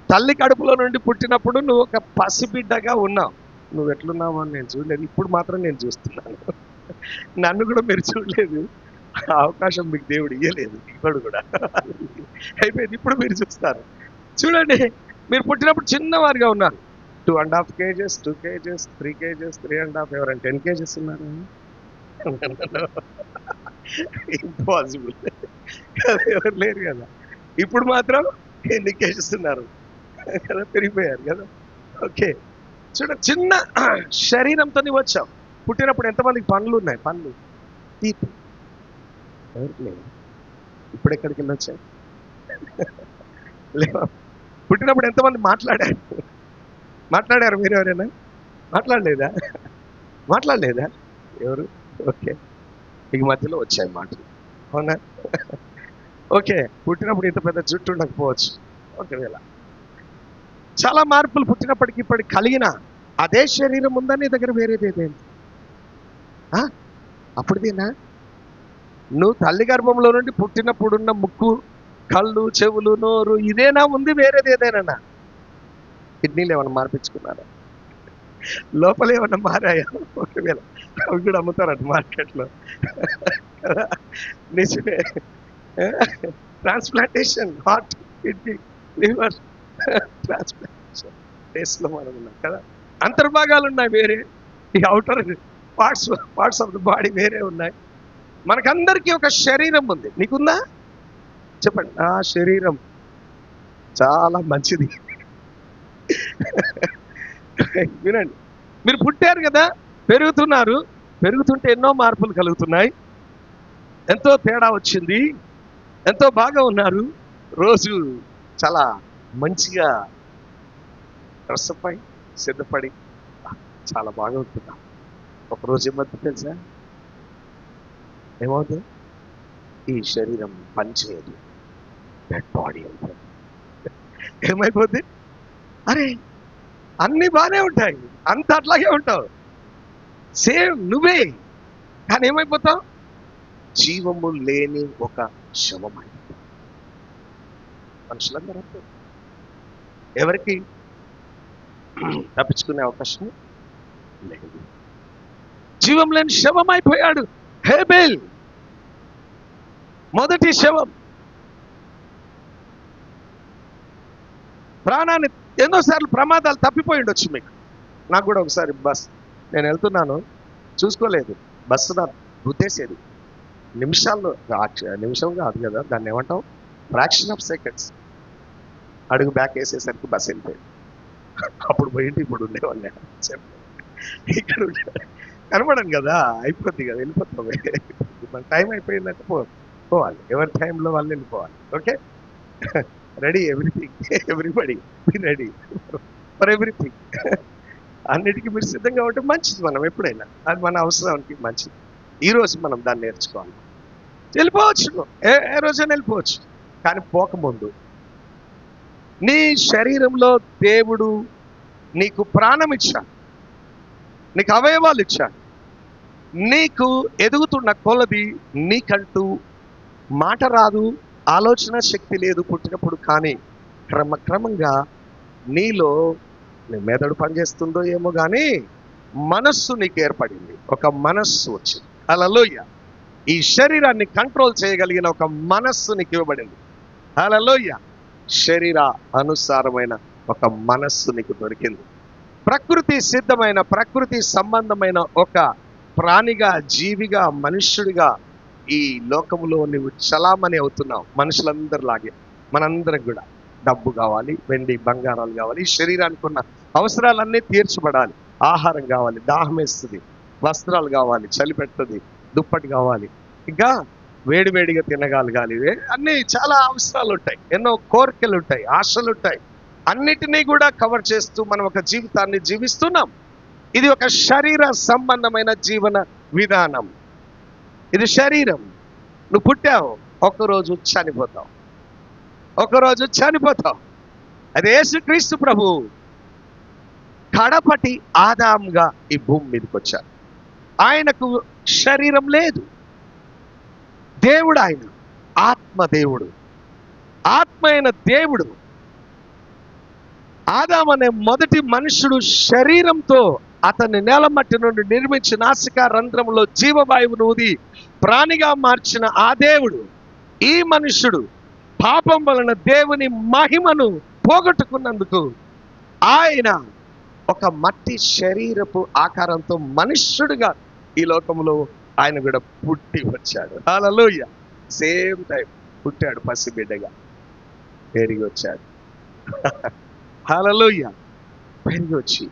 తల్లి కడుపులో నుండి పుట్టినప్పుడు నువ్వు ఒక పసిబిడ్డగా ఉన్నావు. నువ్వు ఎట్లున్నావు అని నేను చూడలేదు, ఇప్పుడు మాత్రం నేను చూస్తున్నాను. నన్ను కూడా మీరు చూడలేదు, అవకాశం మీకు దేవుడు ఇవ్వలేదు, ఇప్పుడు కూడా అయిపోయింది. ఇప్పుడు మీరు చూస్తారు. చూడండి, మీరు పుట్టినప్పుడు చిన్నవారుగా ఉన్నారు. 2.5 kgs, 2 kgs, 3 kgs, 3.5, ఎవరైనా 10 kgs ఉన్నారు? ఇంపాసిబుల్, ఎవరు లేరు కదా. ఇప్పుడు మాత్రం ఎన్ని కేజెస్ ఉన్నారు కదా, పెరిగిపోయారు కదా. ఓకే, చూడ, చిన్న శరీరంతో వచ్చాం. పుట్టినప్పుడు ఎంతమందికి పనులు ఉన్నాయి, పనులు తీపి ఎవరికి లేవు. ఇప్పుడు ఎక్కడికి వెళ్ళి వచ్చాయి లేవా? పుట్టినప్పుడు ఎంతమంది మాట్లాడారు మీరు ఎవరైనా? మాట్లాడలేదా ఎవరు? ఓకే, మీకు మధ్యలో వచ్చాయి మాటలు, అవునా? ఓకే, పుట్టినప్పుడు ఇంత పెద్ద జుట్టు ఉండకపోవచ్చు, ఒకవేళ చాలా మార్పులు పుట్టినప్పటికి ఇప్పటికి కలిగిన అదే శరీరం ఉందా నీ దగ్గర? వేరేది ఏదేంటి? అప్పుడుదేనా? నువ్వు తల్లి గర్భంలో నుండి పుట్టినప్పుడున్న ముక్కు, కళ్ళు, చెవులు, నోరు ఇదేనా ఉంది? వేరేది ఏదైనా? కిడ్నీలు ఏమన్నా మార్పించుకున్నారా? లోపల ఏమన్నా మారాయా? ఒకవేళ అవి కూడా అమ్ముతారట మార్కెట్లో. నిజమే, transplantation, heart, kidney, liver transplantation టేస్ట్లో మనం ఉన్నాం కదా. అంతర్భాగాలు ఉన్నాయి వేరే, ఈ outer parts of the body వేరే ఉన్నాయి. మనకందరికీ ఒక శరీరం ఉంది. నీకుందా? చెప్పండి. ఆ శరీరం చాలా మంచిది. వినండి, మీరు పుట్టారు కదా, పెరుగుతున్నారు. పెరుగుతుంటే ఎన్నో మార్పులు కలుగుతున్నాయి. ఎంతో తేడా వచ్చింది. ఎంతో బాగా ఉన్నారు. రోజు చాలా మంచిగా డ్రెస్అప్ అయి సిద్ధపడి చాలా బాగా ఉంటున్నాం. ఒకరోజు ఏమవుతుంది తెలుసా? ఏమవుతుంది? ఈ శరీరం పనిచేయదు, డెడ్ బాడీ అవుతుంది. ఏమైపోద్ది? అరే, అన్ని బాగానే ఉంటాయి, అంత అట్లాగే ఉంటావు, సేమ్ నువ్వే. కానీ ఏమైపోతావు? జీవము లేని ఒక శవమై. మనుషులందరూ అంతే. ఎవరికి తప్పించుకునే అవకాశం లేదు. జీవం లేని శవం అయిపోయాడు హేబెల్, మొదటి శవం. ప్రాణాన్ని ఎన్నోసార్లు ప్రమాదాలు తప్పిపోయి ఉండొచ్చు మీకు. నాకు కూడా ఒకసారి నేను వెళ్తున్నాను, చూసుకోలేదు, బస్సు నా గుద్దేసేది. నిమిషాల్లో, నిమిషం కాదు కదా, దాన్ని ఏమంటాం, ఫ్రాక్షన్ ఆఫ్ సెకండ్స్. అడుగు బ్యాక్ వేసేసరికి బస్సు వెళ్ళిపోయింది. అప్పుడు పోయింటి ఇప్పుడు ఉండేవాళ్ళు ఇక్కడ కనపడను కదా, అయిపోద్ది కదా, వెళ్ళిపోతాం. మన టైం అయిపోయిందంటే పోవాలి, ఎవరి టైంలో వాళ్ళు వెళ్ళిపోవాలి. Okay, ready everything, everybody ready for everything. అన్నిటికీ మీరు సిద్ధంగా ఉంటే మంచిది. మనం ఎప్పుడైనా అది మన అవసరానికి మంచిది. ఈరోజు మనం దాన్ని నేర్చుకోవాలి. వెళ్ళిపోవచ్చు, ఏ రోజైనా వెళ్ళిపోవచ్చు. కానీ పోకముందు నీ శరీరంలో దేవుడు నీకు ప్రాణం ఇచ్చాడు, నీకు అవయవాలు ఇచ్చాడు. నీకు ఎదుగుతున్న కొలది నీకంటూ మాట రాదు, ఆలోచన శక్తి లేదు పుట్టినప్పుడు. కానీ క్రమక్రమంగా నీలో నీ మెదడు పనిచేస్తుందో ఏమో కానీ మనస్సు నీకు ఏర్పడింది. ఒక మనస్సు వచ్చింది. హల్లెలూయా. ఈ శరీరాన్ని కంట్రోల్ చేయగలిగిన ఒక మనస్సు నీకు ఇవ్వబడింది. హల్లెలూయా. శరీర అనుసారమైన ఒక మనస్సు నీకు దొరికింది. ప్రకృతి సిద్ధమైన, ప్రకృతి సంబంధమైన ఒక ప్రాణిగా, జీవిగా, మనుష్యుడిగా ఈ లోకములో నువ్వు చలామణి అవుతున్నావు. మనుషులందరిలాగే మనందరికి కూడా డబ్బు కావాలి, వెండి బంగారాలు కావాలి, ఈ శరీరానికి ఉన్న అవసరాలన్నీ తీర్చబడాలి. ఆహారం కావాలి, దాహం వేస్తుంది, వస్త్రాలు కావాలి, చలి పెడుతుంది, దుప్పటి కావాలి, ఇంకా వేడివేడిగా తినగలగాలి, అన్నీ చాలా అవసరాలు ఉంటాయి, ఎన్నో కోరికలు ఉంటాయి, ఆశలు ఉంటాయి. అన్నిటినీ కూడా కవర్ చేస్తూ మనం ఒక జీవితాన్ని జీవిస్తున్నాం. ఇది ఒక శరీర సంబంధమైన జీవన విధానం. ఇది శరీరం. నువ్వు పుట్టావు, ఒకరోజు చనిపోతావు, ఒకరోజు చనిపోతావు. అది యేసుక్రీస్తు ప్రభు కడపటి ఆదాంగా ఈ భూమి మీదకి వచ్చారు. ఆయనకు శరీరం లేదు. దేవుడు ఆయన, ఆత్మదేవుడు, ఆత్మ అయిన దేవుడు. ఆదాం అనే మొదటి మనుషుడు శరీరంతో అతన్ని నేలమట్టి నుండి నిర్మించి నాసిక రంధ్రంలో జీవవాయువును ఊది ప్రాణిగా మార్చిన ఆ దేవుడు, ఈ మనుష్యుడు పాపం వలన దేవుని మహిమను పోగొట్టుకున్నందుకు ఆయన ఒక మట్టి శరీరపు ఆకారంతో మనుష్యుడిగా ఈ లోకంలో ఆయన కూడా పుట్టి వచ్చాడు. హల్లెలూయా. సేమ్ టైం పుట్టాడు, పసిబిడ్డగా పెరిగి వచ్చాడు. హల్లెలూయా. పెరిగి వచ్చి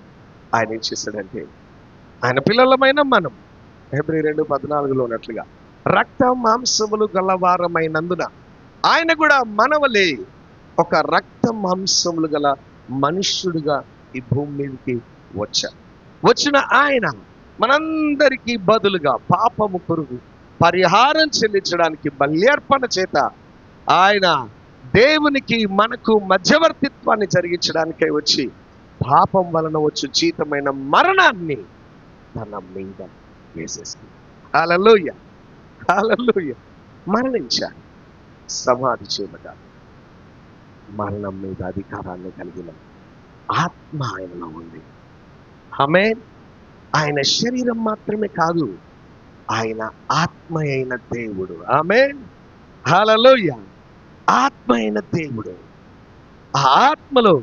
ఆయన ఏం చేశాడంటే, ఆయన పిల్లలమైన మనం హెబ్రీ 2:14 ఉన్నట్లుగా రక్త మాంసములు గలవారమైనందున ఆయన కూడా మనవలే ఒక రక్త మాంసములు గల మనుష్యుడిగా ఈ భూమి మీదకి వచ్చాడు. వచ్చిన ఆయన మనందరికీ బదులుగా పాపము కొరకు పరిహారం చెల్లించడానికి బల్యర్పణ చేత ఆయన దేవునికి మనకు మధ్యవర్తిత్వాన్ని జరిగించడానికై వచ్చి పాపం వలన వచ్చు జీతమైన మరణాన్ని తన మీద వేసేసింది. హల్లెలూయా, హల్లెలూయా. మరణించాడు, సమాధి చేయబడ్డాడు. మరణం మీద అధికారాన్ని కలిగిన ఆత్మ ఆయనలో ఉంది. ఆమేన్. ఆయన శరీరం మాత్రమే కాదు, ఆయన ఆత్మ అయిన దేవుడు. ఆమేన్, హల్లెలూయా. ఆత్మ అయిన దేవుడు, ఆ ఆత్మలో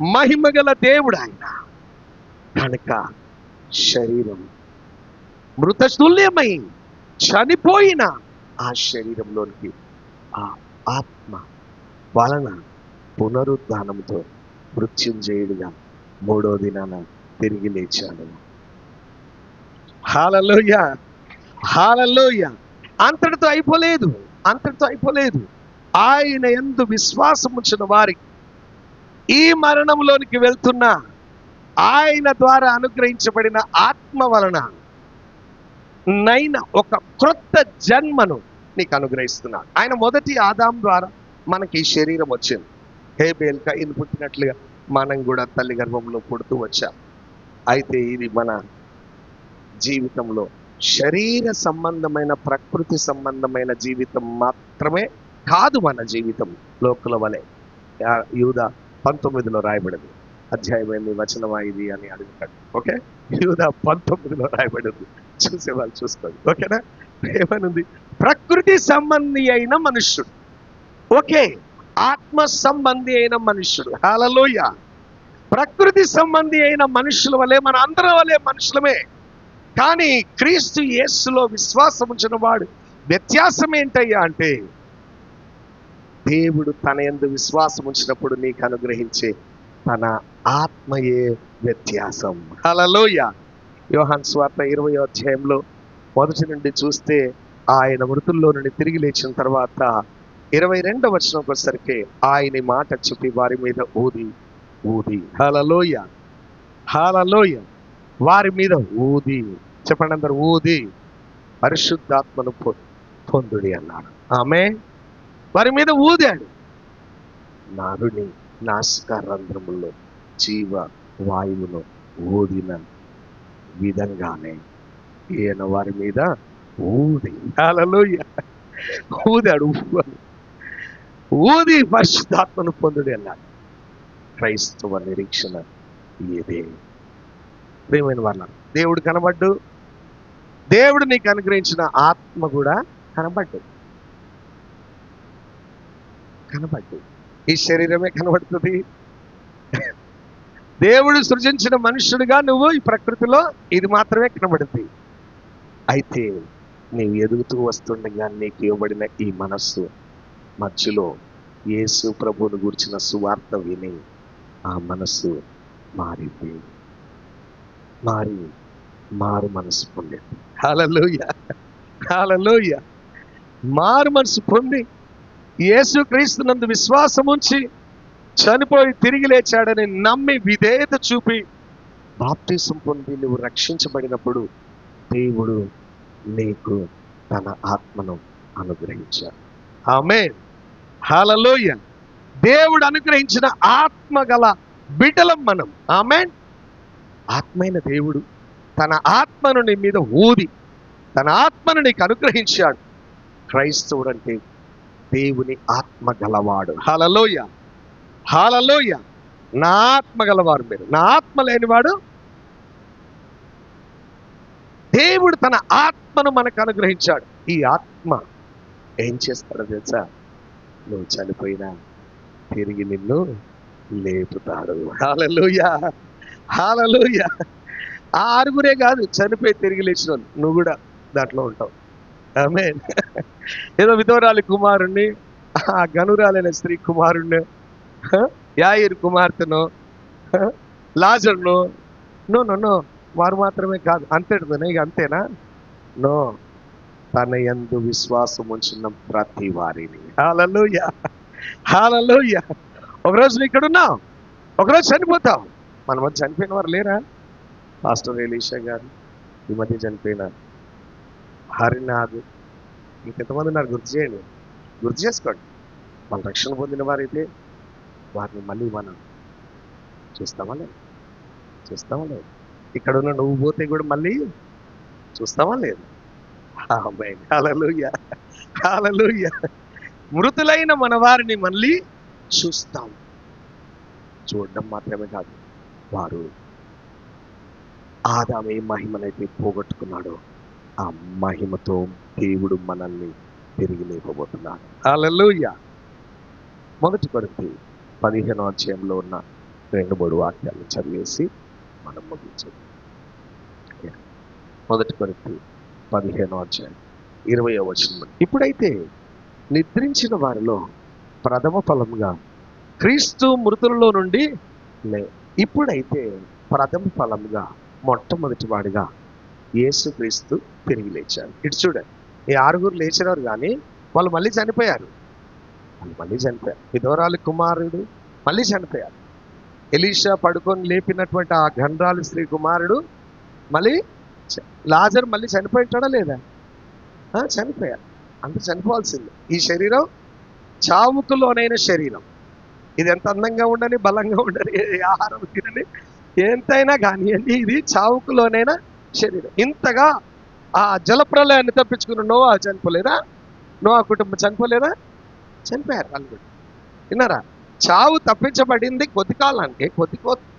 మహిమగల దేవుడు ఆయన. కనుక శరీరం మృతతుల్యమై చనిపోయిన ఆ శరీరంలోనికి ఆ ఆత్మ వలన పునరుద్ధానంతో మృత్యుంజయుడిగా మూడో దినాన తిరిగి లేచాడు. హల్లెలూయా, హల్లెలూయా. అంతటితో అయిపోలేదు. ఆయన యందు విశ్వాసం ఉంచిన వారికి ఈ మరణంలోనికి వెళ్తున్న ఆయన ద్వారా అనుగ్రహించబడిన ఆత్మ వలన ఒక క్రొత్త జన్మను నీకు అనుగ్రహిస్తున్నాడు. ఆయన మొదటి ఆదాం ద్వారా మనకి ఈ శరీరం వచ్చింది. హేబేల్ కయీను పుట్టినట్లుగా మనం కూడా తల్లి గర్భంలో పుడుతూ వచ్చాం. అయితే ఇది మన జీవితంలో శరీర సంబంధమైన ప్రకృతి సంబంధమైన జీవితం మాత్రమే కాదు. మన జీవితం లోకుల వలె యూదా 19లో రాయబడింది. అధ్యాయమైంది వచనమా ఇది అని అడుగుతాడు. ఓకే, యూదా 19లో రాయబడింది. చూసేవాళ్ళు చూసుకోండి. ఓకేనా? ఏమనుంది? ప్రకృతి సంబంధి అయిన మనుష్యుడు. ఓకే, ఆత్మ సంబంధి అయిన మనుష్యుడు. హల్లెలూయా. ప్రకృతి సంబంధి అయిన మనుషుల వలె మన అందరం వలె మనుషులమే. కానీ క్రీస్తు యేసులో విశ్వాసం ఉంచిన వాడు వ్యత్యాసం ఏంటయ్యా అంటే, దేవుడు తన యందు విశ్వాసం ఉంచినప్పుడు నీకు అనుగ్రహించే తన ఆత్మయే వ్యత్యాసం. హల్లెలూయా. యోహాను సువార్త 20వ అధ్యాయంలో మొదటి నుండి చూస్తే, ఆయన మృతుల్లో నుండి తిరిగి లేచిన తర్వాత 22వ వచనంకి వచ్చేసరికి ఆయన మాట చెప్పి వారి మీద ఊది హల్లెలూయా, హల్లెలూయా, వారి మీద ఊది, చెప్పండి అందరు, ఊది పరిశుద్ధాత్మను పొందుడి అన్నాడు. ఆమేన్. వారి మీద ఊదాడు. నరుని నాసికా రంధ్రముల్లో జీవ వాయువును ఊదిన విధంగానే ఈయన వారి మీద ఊది, హల్లెలూయా, ఊదాడు. ఊది పరిశుద్ధాత్మను పొందుడి అన్నాడు. క్రైస్తవ నిరీక్షణ ఇదే. ప్రియమైన వాళ్ళ, దేవుడు కనబడ్డు, దేవుడు నీకు అనుగ్రహించిన ఆత్మ కూడా కనబడ్డు. ఈ శరీరమే కనబడుతుంది. దేవుడు సృజించిన మనుష్యుడిగా నువ్వు ఈ ప్రకృతిలో ఇది మాత్రమే కనబడుతుంది. అయితే నీవు ఎదుగుతూ వస్తుండగా నీకు ఇవ్వబడిన ఈ మనస్సు మధ్యలో యేసు ప్రభువును గురించిన సువార్త విని ఆ మనస్సు మారింది. మారు మనసు పొందింది. హల్లెలూయా, హల్లెలూయా. మారు మనసు పొంది యేసు క్రీస్తునందు విశ్వాసం ఉంచి చనిపోయి తిరిగి లేచాడని నమ్మి విధేయత చూపి బాప్తిసం పొంది నువ్వు రక్షించబడినప్పుడు దేవుడు నీకు తన ఆత్మను అనుగ్రహించాడు. ఆమేన్, హల్లెలూయా. దేవుడు అనుగ్రహించిన ఆత్మ గల బిడ్డలం మనం. ఆమేన్. ఆత్మైన దేవుడు తన ఆత్మను నీ మీద ఊది తన ఆత్మను నీకు అనుగ్రహించాడు. క్రైస్తవుడు అంటే దేవుని ఆత్మ గలవాడు. హల్లెలూయా, హల్లెలూయా. నా ఆత్మ గలవారు మీరు, నా ఆత్మ లేనివాడు. దేవుడు తన ఆత్మను మనకు అనుగ్రహించాడు. ఈ ఆత్మ ఏం చేస్తాడో తెలుసా? నువ్వు చనిపోయినా తిరిగి నిన్ను లేపుతాడు. హల్లెలూయా, హల్లెలూయా. ఆ ఆరుగురే కాదు, చనిపోయి తిరిగి లేచిన వాళ్ళు, నువ్వు కూడా దాంట్లో ఉంటావు. ఆమేన్. ఏదో విధవరాలి కుమారుణ్ణి, ఆ గనురాలైన స్త్రీ కుమారుణ్ణి, యాయిరు కుమార్తెను, లాజరును, నో వారు మాత్రమే కాదు. అంతేనా? ఇక అంతేనా? నో, తన యందు విశ్వాసం ఉంచిన ప్రతి వారిని. హల్లెలూయా, హల్లెలూయా. ఒకరోజు నువ్వు ఇక్కడ ఉన్నావు, ఒకరోజు చనిపోతావు. మన మధ్య చనిపోయిన వారు లేరా? పాస్టర్ ఎలీషా గారు ఈ మధ్య చనిపోయినారు. హరినాథ్, ఇంకెంతమంది ఉన్నారు? గుర్తు చేసుకోండి. మన రక్షణ పొందిన వారైతే వారిని మళ్ళీ మనం చూస్తామా లేదు? ఇక్కడ ఉన్న నువ్వు పోతే కూడా మళ్ళీ చూస్తామా లేదు? ఆమేన్, హల్లెలూయా, హల్లెలూయా. మృతులైన మన వారిని మళ్ళీ చూస్తాం. చూడడం మాత్రమే కాదు, వారు ఆదాము ఏ మహిమనైతే పోగొట్టుకున్నాడో ఆ మహిమతో దేవుడు మనల్ని తిరిగి లేపబోతున్నాడు. హల్లెలూయా. 1 కొరింథీ 15వ అధ్యాయంలో ఉన్న 2-3 వాక్యాలను చదివేసి మనం ముగించాం. 1 కొరింథీ 15వ అధ్యాయం 20వ వచనం. ఇప్పుడైతే నిద్రించిన వారిలో ప్రథమ ఫలముగా క్రీస్తు మృతులలో నుండి ఇప్పుడైతే ప్రథమ ఫలముగా మొట్టమొదటి వాడిగా యేసుక్రీస్తు తిరిగి లేచాడు. ఇటు చూడండి, ఈ 6 లేచినారు కానీ వాళ్ళు మళ్ళీ చనిపోయారు. విధవరాలి కుమారుడు మళ్ళీ చనిపోయారు. ఎలీషా పడుకొని లేపినటువంటి ఆ గండ్రాలు స్త్రీ కుమారుడు మళ్ళీ, లాజరు మళ్ళీ చనిపోయింటాడా లేదా? చనిపోయారు. అంత చనిపోవాల్సిందే. ఈ శరీరం చావుకు లోనైన శరీరం. ఇది ఎంత అందంగా ఉండని, బలంగా ఉండని, ఆహారం తినని, ఎంతైనా కానివ్వండి, ఇది చావుకు లోనైన శరీరం. ఇంతగా ఆ జలప్రలయాన్ని తప్పించుకున్న నోవా చనిపోలేదా? నోవా కుటుంబం చనిపోలేదా? చనిపోయారు వాళ్ళు కూడా. విన్నారా? చావు తప్పించబడింది కొద్ది కాలానికి,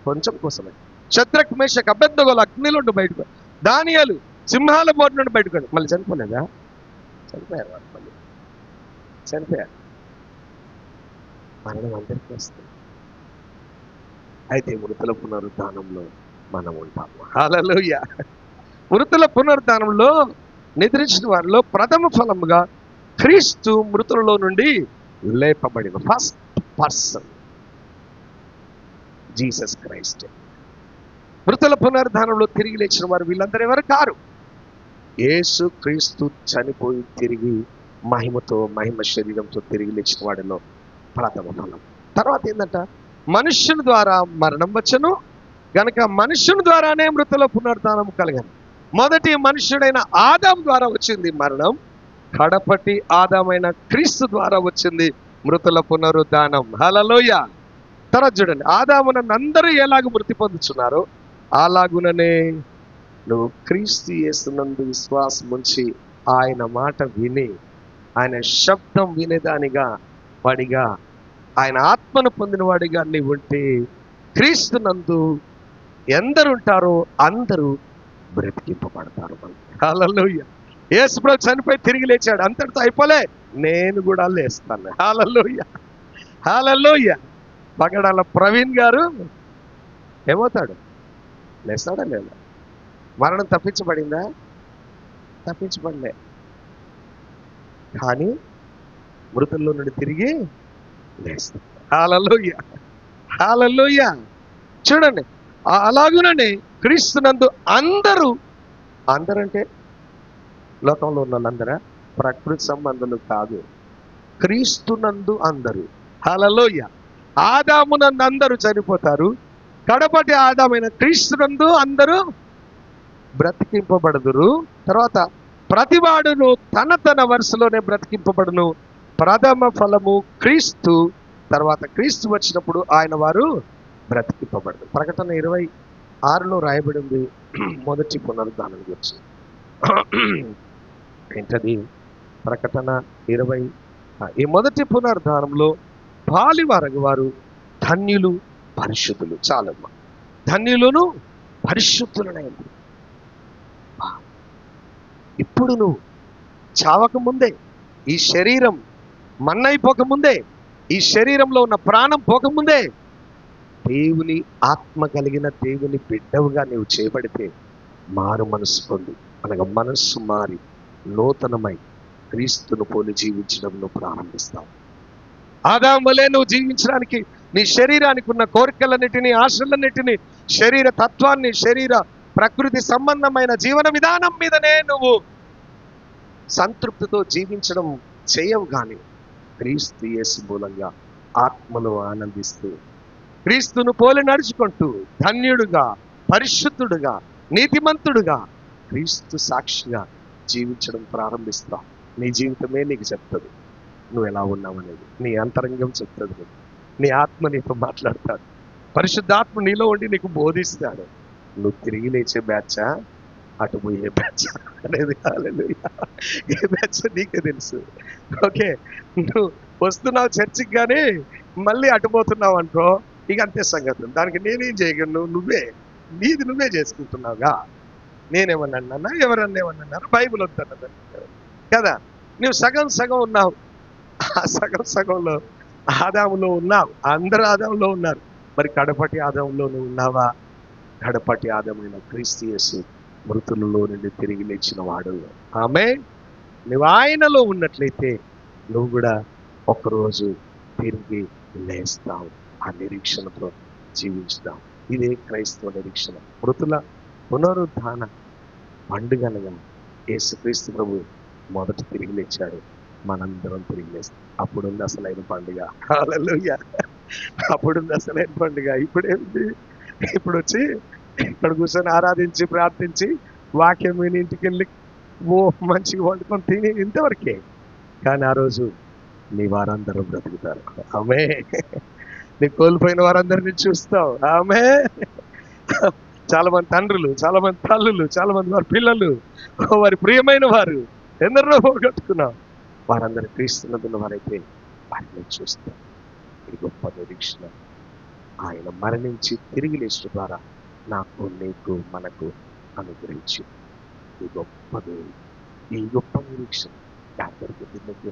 కొంచెం కోసమే. శద్రక్ మేషక్ అబేద్నెగోలు అగ్నిలోండి బయటకు, దానియేలు సింహాల బోర్డు నుండి బయటకు మళ్ళీ చనిపోలేదా? చనిపోయారు వాళ్ళు, మళ్ళీ చనిపోయారు. మరణం అందరికీ వస్తుంది. అయితే మృతుల పునరుద్ధానంలో మనం ఉంటాము. హల్లెలూయా. మృతుల పునరుద్ధానంలో నిద్రించిన వారిలో ప్రథమ ఫలముగా క్రీస్తు మృతులలో నుండి లేపబడిన ఫస్ట్ పర్సన్ జీసస్ క్రైస్ట్. మృతుల పునరుద్ధానంలో తిరిగి లేచిన వారు వీళ్ళందరూ ఎవరు కారు? యేసు క్రీస్తు చనిపోయి తిరిగి మహిమ శరీరంతో తిరిగి లేచిన వాడిలో ప్రథమ ఫలం. తర్వాత ఏంటంట? మనుష్యుని ద్వారా మరణం వచ్చను గనక మనుష్యుని ద్వారానే మృతుల పునరుద్ధానం కలగను. మొదటి మనుష్యుడైన ఆదాం ద్వారా వచ్చింది మరణం, కడపటి ఆదామైన క్రీస్తు ద్వారా వచ్చింది మృతుల పునరుద్ధానం. హల్లెలూయా. తర్వాత చూడండి, ఆదామునందు అందరూ ఎలాగ మృతి పొందుచున్నారో అలాగుననే నువ్వు క్రీస్తు యేసునందు విశ్వాసం ఉంచి ఆయన మాట విని ఆయన శబ్దం వినేదానిగా వాడిగా ఆయన ఆత్మను పొందిన వాడిగా నీవు ఉంటే క్రీస్తునందు ఎందరు ఉంటారో అందరూ బ్రతికింపబడతారు. హల్లెలూయా. యేసు ప్రభు చనిపోయి తిరిగి లేచాడు, అంతటితో అయిపోలే, నేను కూడా లేస్తాను. హల్లెలూయా. హల్లెలూయా. పగడాల ప్రవీణ్ గారు ఏమవుతాడు? లేస్తాడా లేదా? మరణం తప్పించబడిందా? తప్పించబడలే, కానీ మృతుల్లో నుండి తిరిగి లేస్తాడు. హల్లెలూయా. హల్లెలూయా. చూడండి, అలాగుననే క్రీస్తునందు అందరూ అంటే లోకంలో ఉన్న వాళ్ళందరా? ప్రకృతి సంబంధులు కాదు, క్రీస్తునందు అందరూ. హల్లెలూయా. ఆదామునందు అందరూ చనిపోతారు, కడపటి ఆదామైన క్రీస్తునందు అందరూ బ్రతికింపబడదురు. తర్వాత ప్రతివాడును తన వరుసలోనే బ్రతికింపబడును. ప్రథమ ఫలము క్రీస్తు, తర్వాత క్రీస్తు వచ్చినప్పుడు ఆయన వారు బ్రతికింపబడదు. ప్రకటన 26లో రాయబడింది మొదటి పునరుద్ధానం గురించి. ఏంటది? ప్రకటన 20. ఈ మొదటి పునరుద్ధానంలో పాలివారగు వారు ధన్యులు పరిశుద్ధులు. చాలమ్మా, ధన్యులను పరిశుద్ధులనైంది. ఇప్పుడు నువ్వు చావకముందే, ఈ శరీరం మన్నైపోకముందే, ఈ శరీరంలో ఉన్న ప్రాణం పోకముందే దేవుని ఆత్మ కలిగిన దేవుని బిడ్డవుగా నీవు చేయబడితే మారు మనసు పొంది, అనగా మనస్సు మారి నూతనమై క్రీస్తును పోలి జీవించడం నువ్వు ప్రారంభిస్తావు. ఆదాము వలె నువ్వు జీవించడానికి నీ శరీరానికి ఉన్న కోరికలన్నిటినీ, ఆశలన్నిటినీ, శరీర తత్వాన్ని, శరీర ప్రకృతి సంబంధమైన జీవన విధానం మీదనే నువ్వు సంతృప్తితో జీవించడం చేయవు. కానీ క్రీస్తు యేసు మూలంగా ఆత్మలో ఆనందిస్తూ క్రీస్తును పోలి నడుచుకుంటూ ధన్యుడుగా, పరిశుద్ధుడుగా, నీతిమంతుడుగా, క్రీస్తు సాక్షిగా జీవించడం ప్రారంభిస్తావు. నీ జీవితమే నీకు చెప్తుంది నువ్వు ఎలా ఉన్నావు అనేది. నీ అంతరంగం చెప్తుంది, నీ ఆత్మ నీతో మాట్లాడతాడు, పరిశుద్ధాత్మ నీలో ఉండి నీకు బోధిస్తాడు. నువ్వు తిరిగి లేచే బ్యాచా, అటు పోయే బ్యాచ్ అనేది. హల్లెలూయా. ఏ బ్యాచ్ నీకే తెలుసు. ఓకే, నువ్వు వస్తున్నావు చర్చికి కానీ మళ్ళీ అటుపోతున్నావు అనుకో, ఇక అంతే సంగతి. దానికి నేనేం చేయగలను? నువ్వే చేసుకుంటున్నావుగా. నేనేమన్నా, ఎవరన్నా ఏమన్నా, బైబిల్ వద్దన్నది కదా. నువ్వు సగం ఉన్నావు. ఆ సగంలో ఆదాములో ఉన్నావు. అందరూ ఆదాములో ఉన్నారు. మరి కడపటి ఆదాములో నువ్వు ఉన్నావా? కడపటి ఆదామైన క్రీస్తు యేసు మృతులలో నుండి తిరిగి లేచిన వాడు. ఆమేన్. నువ్వు ఆయనలో ఉన్నట్లయితే నువ్వు కూడా ఒకరోజు తిరిగి లేస్తావు. ఆ నిరీక్షణతో జీవించుదాం. ఇదే క్రైస్తవ నిరీక్షణ. మృతుల పునరుద్ధాన పండుగనగా యేసుక్రీస్తు ప్రభు మొదట తిరిగి లేచాడు. మనందరం తిరిగి లేస్తాం. అప్పుడుంది అసలైన పండుగ. హల్లెలూయా. అప్పుడుంది అసలైన పండుగ. ఇప్పుడేంటి? ఇప్పుడు వచ్చి ఇక్కడ కూర్చొని ఆరాధించి ప్రార్థించి వాక్యం విని ఇంటికి వెళ్ళి మంచిగా వండుకొని తిని ఇంతవరకే. కానీ ఆ రోజు నీ వారందరూ బ్రతుకుతారు. ఆమె నీ కోల్పోయిన వారందరినీ చూస్తావు. ఆమె చాలా మంది తండ్రులు, చాలా మంది తల్లులు, చాలా మంది వారి పిల్లలు, వారి ప్రియమైన వారు ఎందరో పోగొట్టుకున్నాం. వారందరూ క్రీస్తునందున్న వారైతే వారిని చూస్తాం. ఈ గొప్ప నిరీక్షణ ఆయన మరణించి తిరిగి లేచిన ద్వారా నాకు, నీకు, మనకు అనుగ్రహించి ఈ గొప్ప దేవుడు, ఈ గొప్ప నిరీక్షణ దొరికింది నీకు.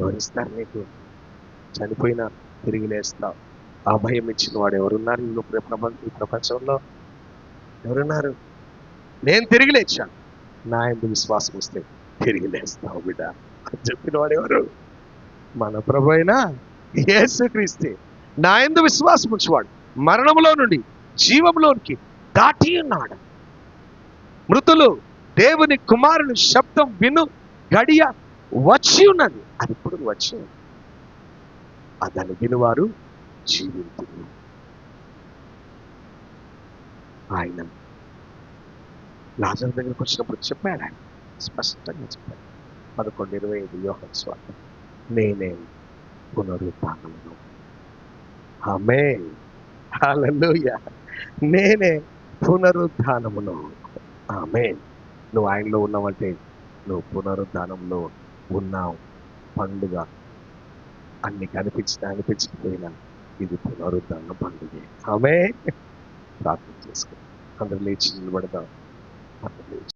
ఎవరిస్తారు నీకు? చనిపోయినా తిరిగి లేస్తావు. ఆ భయం ఇచ్చిన వాడు ఎవరున్నారు ఈ ప్రపంచంలో? ఎవరున్నారు? నేను తిరిగి లేచాను, నా యందు విశ్వాసం వస్తే తిరిగి లేస్తావు బిడ్డ అని చెప్పిన వాడు ఎవరు? మన ప్రభు అయిన యేసుక్రీస్తే. నా యందు విశ్వాసం ఉంచేవాడు మరణంలో నుండి జీవంలోనికి దాటి ఉన్నాడు. మృతులు దేవుని కుమారుని శబ్దం విను గడియ వచ్చి ఉన్నది. అది ఇప్పుడు వచ్చి దాన్ని వినువారు జీవింతురు. ఆయన లాజరు దగ్గరకు వచ్చినప్పుడు చెప్పాడు, ఆయన స్పష్టంగా చెప్పాడు. 11:25 యోహాను సువార్త, నేనే పునరుత్థానమును. ఆమేన్. హల్లెలూయా. నేనే పునరుత్థానమును. ఆమేన్. నువ్వు ఆయనలో ఉన్నావంటే నువ్వు పునరుద్ధానంలో ఉన్నావు. పండుగ అన్ని అనిపించకపోయినా ఇది పునరుద్ధాన పండుగ. ఆమేన్. ప్రార్థన చేసుకో. అందరూ లేచి నిలబడదాం. అందరూ లేచి